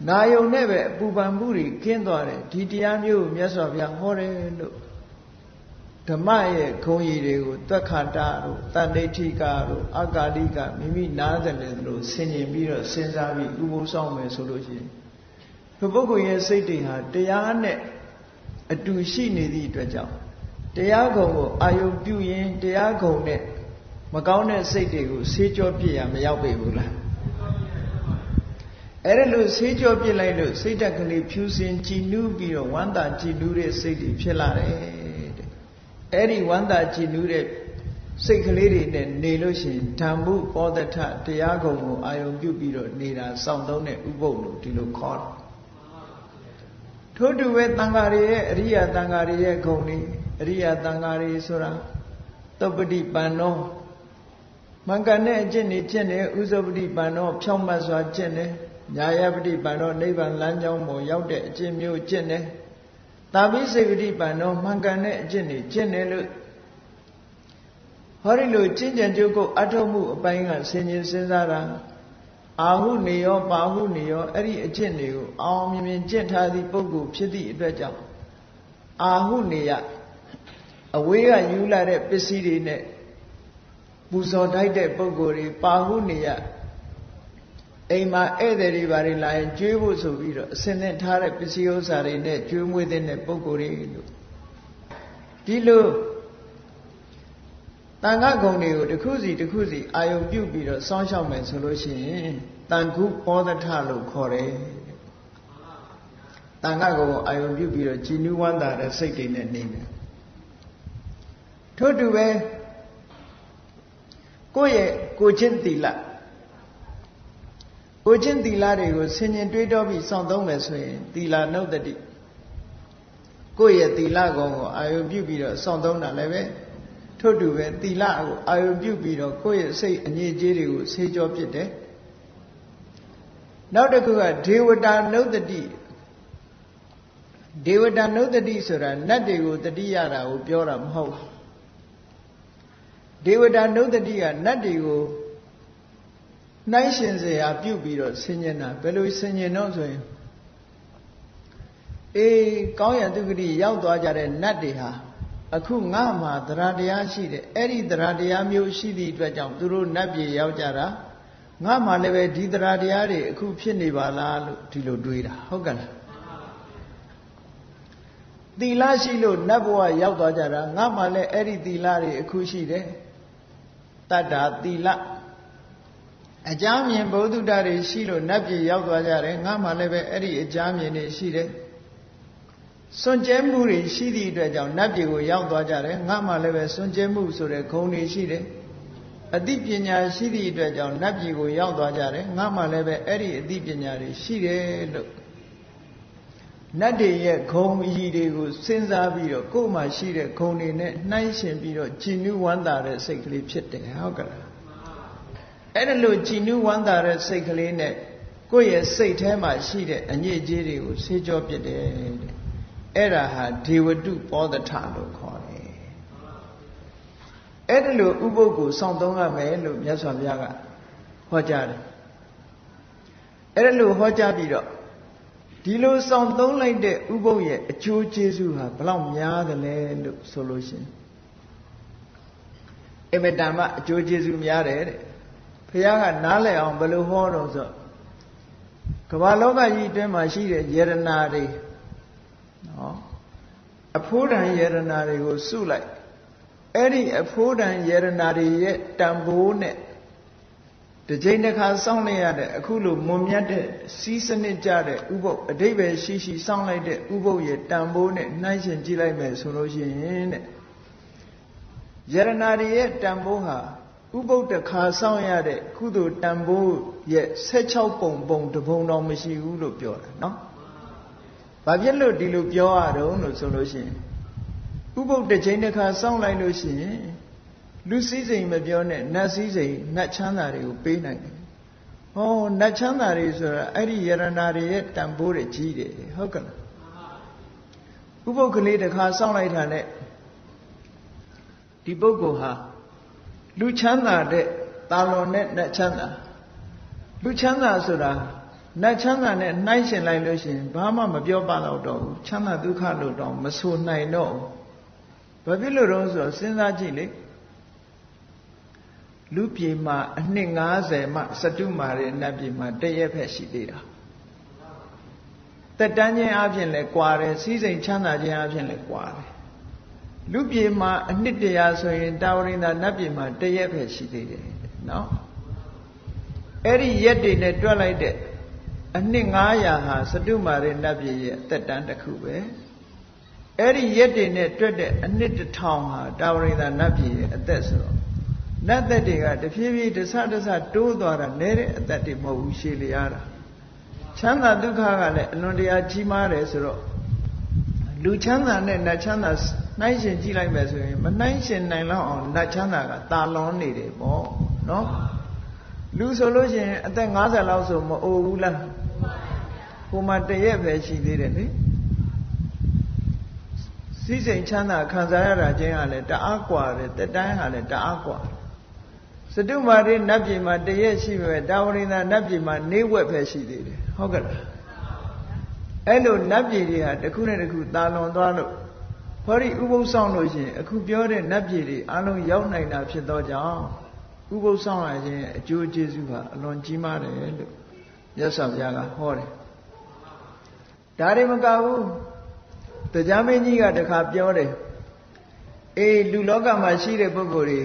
Speaker 1: နာယုံနဲ့ပဲအပူပန်မှုတွေကင်းသွားတယ်ဒီတရားမျိုးကိုမြတ်စွာဘုရားဟောတယ်လို့ဓမ္မရဲ့ဂုဏ်ရည်တွေကိုသက်ခါတတို့တန်ဋိဋ္ဌိကတို့အကာလိကမိမိနားတယ်လို့ဆင်ခြင်ပြီးတော့စဉ်းစားပြီးဥပုသ်ဆောင်မယ်ဆိုလို့ရှိရင်ဒီပုဂ္ဂိုလ်ရဲ့စိတ်တွေဟာတရားနဲ့အတူရှိနေသည့်အတွက်ကြောင့်တရားဂုဏ်ကိုအာယုပြုရင်တရားဂုဏ်နဲ့မကောင်းတဲ့စိတ်တွေကိုဆေးကြောပြစ်ရမရောက်ပေဘူးလားအဲ့ဒါလို့ဆေးကြောပြစ်လိုက်လို့စိတ်ဓာတ်ကလေးဖြူစင်ကြည်နူးပြီးတော့ဝမ်းသာကြည်နူးတဲ့စိတ်တွေဖြစ်လာတယ်တဲ့အဲ့ဒီဝမ်းသာကြည်နူးတဲ့စိတ်ကလေးတွေနဲ့နေလို့ရှိရင်ဓမ္မုပောဒထတရားဂုဏ်ကိုအာယုပြုပြီးတော့နေတာစောင့်သုံးတဲ့ဥပုသ်လို့ဒီလိုခေါ်တယ်ထို့တူပဲတန်ဃာတွေရဲ့အရိယာတန်ဃာတွေရဲ့ဂုဏ်တွေအရိယာတန်ဃာတွေဆိုတာသုပ္ပတိပန္နောမှန်ကန်တဲ့အကျင့်တွေကျင့်တယ်ဥဇုပတိပန္နောဖြောင့်မတ်စွာကျင့်တယ်ညာယပတိပန္နောနိဗ္ဗာန်လမ်းကြောင်းပေါ်ရောက်တဲ့အကျင့်မျိုးကျင့်တယ်တာပိစိပတိပန္နောမှန်ကန်တဲ့အကျင့်တွေကျင့်တယ်လို့ဟောဒီလိုကျင့်ကြံကြုတ်ကိုအထောက်မှုအပိုင်းကဆင်ခြင်စဉ်းစားတာအာဟုနေရောပါဟုနေရောအဲ့ဒီအကျင့်တွေကိုအောင်မြင်မြင်ကျင့်ထားသည့်ပုဂ္ဂိုလ်ဖြစ်သည့်အတွက်ကြောင့်အာဟုနေရအဝေးကယူလာတဲ့ပစ္စည်းတွေနဲ့ပူဇော်ထိုက်တဲ့ပုဂ္ဂိုလ်တွေပါဟုနေရအိမ်မှာဧည့်သည်တွေဘာတွေလာရင်ကျွေးဖို့ဆိုပြီးတော့အစင်းနဲ့ထားတဲ့ပစ္စည်းဥစ္စာတွေနဲ့ကျွေးမွေးတဲ့ပုဂ္ဂိုလ်တွေလို့ဒီလို တန်ခါဂုံတွေကိုတစ်ခုစီအာယုံပြုတ်ပြီးတော့စောင့်ရှောက်မယ်ဆိုလို့ရှိရင်တန်ခုပောဒထလို့ခေါ်တယ်တန်ခါဂုံကိုအာယုံပြုတ်ပြီးတော့ကြည်နူးဝမ်းသာတဲ့စိတ်တွေနဲ့နေမယ်ထို့တူပဲကိုယ့်ရဲ့ကိုချင်းသီလတွေကိုဆင်ញင်တွေးတောပြီးစောင့်သုံးမယ်ဆိုရင်သီလနုတ္တိကိုယ့်ရဲ့သီလကုံကိုအာယုပြုပြီးတော့စောင့်သုံးတာလည်းပဲထို့တူပဲသီလကိုအာယုပြုပြီးတော့ကိုယ့်ရဲ့စိတ်အငြိကြေးတွေကိုဆေးကြောပစ်တယ်နောက်တစ်ခုကဒေဝတာနုတ္တိဆိုတာနတ်တွေကိုတတိယတာကိုပြောတာမဟုတ်ဘူးဒေဝတာနုတ္တိကနတ်တွေကိုနှိုင်းရှင်စရာပြုပြီးတော့ဆင်ញင်တာဘယ်လိုဆင်ញင်တော့ဆိုရင်ကောင်းရတုဂတိရောက်သွားကြတဲ့နတ်တွေဟာအခုငါမှာသရတရားရှိတယ်အဲ့ဒီသရတရားမျိုးရှိသည့်အတွက်ကြောင့်သူတို့နတ်ပြည်ရောက်ကြတာငါမှာလည်းပဲဒီသရတရားတွေအခုဖြစ်နေပါလားလို့ဒီလိုတွေးတာဟုတ်ကဲ့လားသီလရှိလို့နတ်ဘဝရောက်သွားကြတာငါမှာလည်းအဲ့ဒီသီလတွေအခုရှိတယ်တတ္တာသီလအကြမြင်ဘုဒ္ဓတာတွေရှိလို့နတ်ပြည်ရောက်သွားကြတယ်ငါမှလည်းပဲအဲ့ဒီအကြမြင်တွေရှိတယ်စွန့်ကြဲမှုတွေရှိသည့်အတွက်ကြောင့်နတ်ပြည်ကိုရောက်သွားကြတယ်ငါမှလည်းပဲစွန့်ကြဲမှုဆိုတဲ့ဂုဏ်တွေရှိတယ်အသိပညာရှိသည့်အတွက်ကြောင့်နတ်ပြည်ကိုရောက်သွားကြတယ်ငါမှလည်းပဲအဲ့ဒီအသိပညာတွေရှိတယ်လို့နတ်တွေရဲ့ဂုဏ်အကြီးတွေကိုစဉ်းစားပြီးတော့ကိုယ်မှရှိတဲ့ဂုဏ်တွေနဲ့နှိုင်းယှဉ်ပြီးတော့ကြည်နူးဝမ်းသာတဲ့စိတ်ကလေးဖြစ်တယ်ဟုတ်ကဲ့လားအဲ့ဒါလို့ကြည်နူးဝမ်းသာတဲ့စိတ်ကလေးနဲ့ကိုယ့်ရဲ့စိတ်ထဲမှာရှိတဲ့အညစ်အကြေးတွေကိုဆေးကြောပစ်တယ်တဲ့အဲ့ဒါဟာဒေဝတုပောဒထလို့ခေါ်တယ်အဲ့ဒါလို့ဥပုပ်ကိုစောင့်သုံးရမယ်လို့မြတ်စွာဘုရားကဟောကြားတယ်အဲ့ဒါလို့ဟောကြားပြီးတော့ဒီလိုစောင့်သုံးလိုက်တဲ့ဥပုပ်ရဲ့အကျိုးကျေးဇူးဟာဘလောက်များသလဲလို့ဆိုလို့ရှိရင်အမတန်မှအကျိုးကျေးဇူးများတယ်တဲ့ဘုရားကနားလည်အောင်ဘယ်လိုဟောတော့ဆိုကမ္ဘာလောကကြီးအတွင်းမှာရှိတဲ့ယရနာတွေနော်အဖိုးတန်ယရနာတွေကိုစုလိုက်အဲ့ဒီအဖိုးတန်ယရနာတွေရဲ့တန်ဖိုးနဲ့တစ်ချိန်တစ်ခါစောင့်လိုက်ရတဲ့အခုလိုမွန်မြတ်တဲ့စီးစနစ်ကြတဲ့ဥပုပ်အဓိပ္ပာယ်ရှိစောင့်လိုက်တဲ့ဥပုပ်ရဲ့တန်ဖိုးနဲ့နှိုင်းယှဉ်ကြည့်လိုက်မယ်ဆိုလို့ရှိရင်တဲ့ယရနာတွေရဲ့တန်ဖိုးဟာဥပုပ်တစ်ခါစောင့်ရတဲ့ကုသိုလ်တန်ဖိုးရဲ့16ပုံတစ်ပုံတော့မရှိဘူးလို့ပြောတာနော်။ဘာဖြစ်လို့ဒီလိုပြောရတော့လို့ဆိုလို့ရှိရင်ဥပုပ်တစ်ချိန်တစ်ခါစောင့်လိုက်လို့ရှိရင်လူစည်းစိမ်မပြောနဲ့နတ်စည်းစိမ်နတ်ချမ်းသာတွေကိုပေးနိုင်တယ်။ဟောနတ်ချမ်းသာတွေဆိုတာအဲ့ဒီယရနာတွေရဲ့တန်ဖိုးတွေကြီးတယ်ဟုတ်ကဲ့လား။ဥပုပ်ကလေးတစ်ခါစောင့်လိုက်တာနဲ့ဒီပုဂ္ဂိုလ်ဟာလူချမ်းသာတဲ့တာလွန်တဲ့နတ်ချမ်းသာလူချမ်းသာဆိုတာနတ်ချမ်းသာနဲ့နှိုင်းယှဉ်လိုက်လို့ရှိရင်ဘာမှမပြောပါတော့ဘူးချမ်းသာဒုက္ခလို့တော့မဆိုနိုင်တော့ဘူးဘာဖြစ်လို့တော့ဆိုတော့စဉ်းစားကြည့်လေလူပြေမှာအနှစ်90မှစတုမာရဲ့နတ်ပြေမှာတရက်ဖက်ရှိသေးတာတက်တန်းချင်းအပြင်လဲကွာတယ်စီးစိမ်ချမ်းသာခြင်းအပြင်လဲကွာတယ်လူပြေမှာအနှစ်တရာဆိုရင်တာဝရိန္ဒနတ်ပြေမှာတရက်ဖက်ရှိသေးတယ်နော်အဲ့ဒီရက်တွေနဲ့တွက်လိုက်တဲ့အနှစ်900ဟာစတုမာရဲ့နတ်ပြေရဲ့အသက်တန်းတစ်ခုပဲအဲ့ဒီရက်တွေနဲ့တွက်တဲ့အနှစ်1000ဟာတာဝရိန္ဒနတ်ပြေရဲ့အသက်ဆိုတော့နတ်သက်တွေကတဖြည်းဖြည်းတဆတိုးသွားတာနဲတဲ့အသက်တွေမဟုတ်ဘူးရှည်လျားတာချမ်းသာဒုက္ခကလည်းအလွန်တရာကြီးမားတယ်ဆိုတော့လူချမ်းသာနဲ့နတ်ချမ်းသာနှိုင်းယှဉ်ကြည့်လိုက်မယ်ဆိုရင်မနှိုင်းယှဉ်နိုင်လောက်အောင်နတ်ချမ်းသာကတာလွန်နေတယ်ပေါ့နော်လူဆိုလို့ရှိရင်အသက်50လောက်ဆိုမအိုဘူးလားဟိုမှာတရက်ပဲရှိသေးတယ်လေစီးစိမ်ချမ်းသာခံစားရတာချင်းကလည်းတအားกว่าတယ်တက်တိုင်းကလည်းတအားกว่าစတုမာရိနတ်ပြည်မှာတရက်ရှိပဲတာဝရိန္ဒနတ်ပြည်မှာနေဝက်ပဲရှိသေးတယ်ဟုတ်ကဲ့လားအဲ့လိုနတ်ပြည်တွေဟာတစ်ခုနဲ့တစ်ခုတာလွန်သွားလို့ဟောဒီဥပုသ်ဆောင်လို့ရှိရင်အခုပြောတဲ့နတ်ပြည်တွေအလုံးရောက်နိုင်တာဖြစ်သောကြောင့်ဥပုသ်ဆောင်ရခြင်းအကျိုးကျေးဇူးဟာအလွန်ကြီးမားတယ်လို့မြတ်စွာဘုရားကဟောတယ်ဒါတွေမကဘူးတရားမင်းကြီးကတခါပြောတယ်အေးလူလောကမှာရှိတဲ့ပုဂ္ဂိုလ်တွေ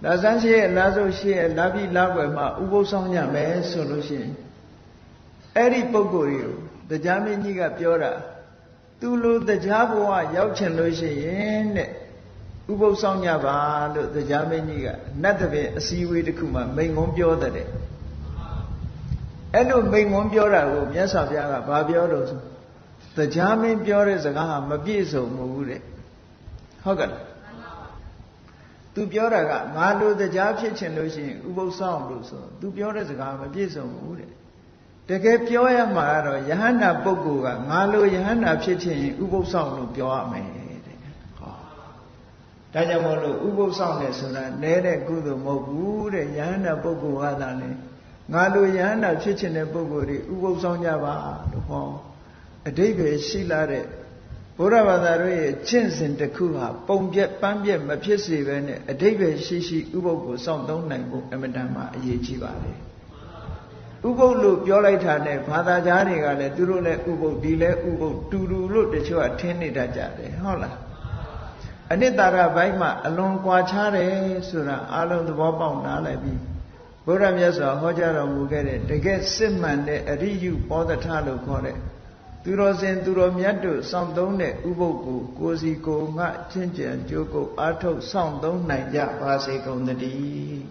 Speaker 1: ဒါဆန်းရှိရဲ့လာဆိုရှိရဲ့လာပြီးလာွယ်မှာဥပုသ်ဆောင်ကြမယ်ဆိုလို့ရှိရင်အဲ့ဒီပုဂ္ဂိုလ်တွေကိုတရားမင်းကြီးကပြောတာသူလိုတရားဘဝရောက်ချင်လို့ရှိရင်တဲ့ဥပုသ်ဆောင်ကြပါလို့တရားမင်းကြီးကနတ်တပင်အစည်းအဝေးတစ်ခုမှာမိန့်ခွန်းပြောတဲ့အဲ့လိုမိန့်ခွန်းပြောတာကိုမြတ်စွာဘုရားကဘာပြောလို့ဆိုတရားမင်းပြောတဲ့စကားဟာမပြည့်စုံဘူးတဲ့ဟုတ်ကဲ့သူပြောတာကငါလိုတရားဖြစ်ချင်လို့ရှိရင်ဥပုသ်ဆောင်လို့ဆိုသူပြောတဲ့စကားမပြည့်စုံဘူးတဲ့တကယ်ပြောရမှာကတော့ယဟန္တာပုဂ္ဂိုလ်ကငါလိုယဟန္တာဖြစ်ချင်ရင်ဥပုသ်ဆောင်လို့ပြောရမယ်တဲ့ဟောဒါကြောင့်မို့လို့ဥပုသ်ဆောင်တယ်ဆိုတာနဲတဲ့ကုသိုလ်မဟုတ်ဘူးတဲ့ယဟန္တာပုဂ္ဂိုလ်ကသာလေငါလိုယဟန္တာဖြစ်ချင်တဲ့ပုဂ္ဂိုလ်တွေဥပုသ်ဆောင်ကြပါလို့ဟောအဓိပ္ပာယ်ရှိလာတဲ့ဘုရားဘာသာတို့ရဲ့ကျင့်စဉ်တစ်ခုဟာပုံပြက်ပန်းပြက်မဖြစ်စေဘဲနဲ့အဓိပ္ပာယ်ရှိရှိဥပုသ်ကိုစောင့်သုံးနိုင်ဖို့အမြဲတမ်းအရေးကြီးပါတယ်ဥပုသ်လို့ပြောလိုက်တာနဲ့ဘာသာကြားတွေကလည်းသူတို့လည်းဥပုသ်ဒီလည်းဥပုသ်တူတူလို့တချို့ကထင်နေတတ်ကြတယ်ဟုတ်လားအနိတ္တရဘိုင်းမှာအလွန်ကွာခြားတယ်ဆိုတာအလုံးသဘောပေါက်နားလည်ပြီးဘုရားမြတ်စွာဟောကြားတော်မူခဲ့တဲ့တကယ်စစ်မှန်တဲ့အရိယုဘောဓထလို့ခေါ်တဲ့သူတော်စင်သူတော်မြတ်တို့စောင့်သုံးတဲ့ဥပုသ်ကိုကိုယ်စီကိုယ်ငှချင်းကြံကြိုးကိုအားထုတ်စောင့်သုံးနိုင်ကြပါစေကုန်သတည်း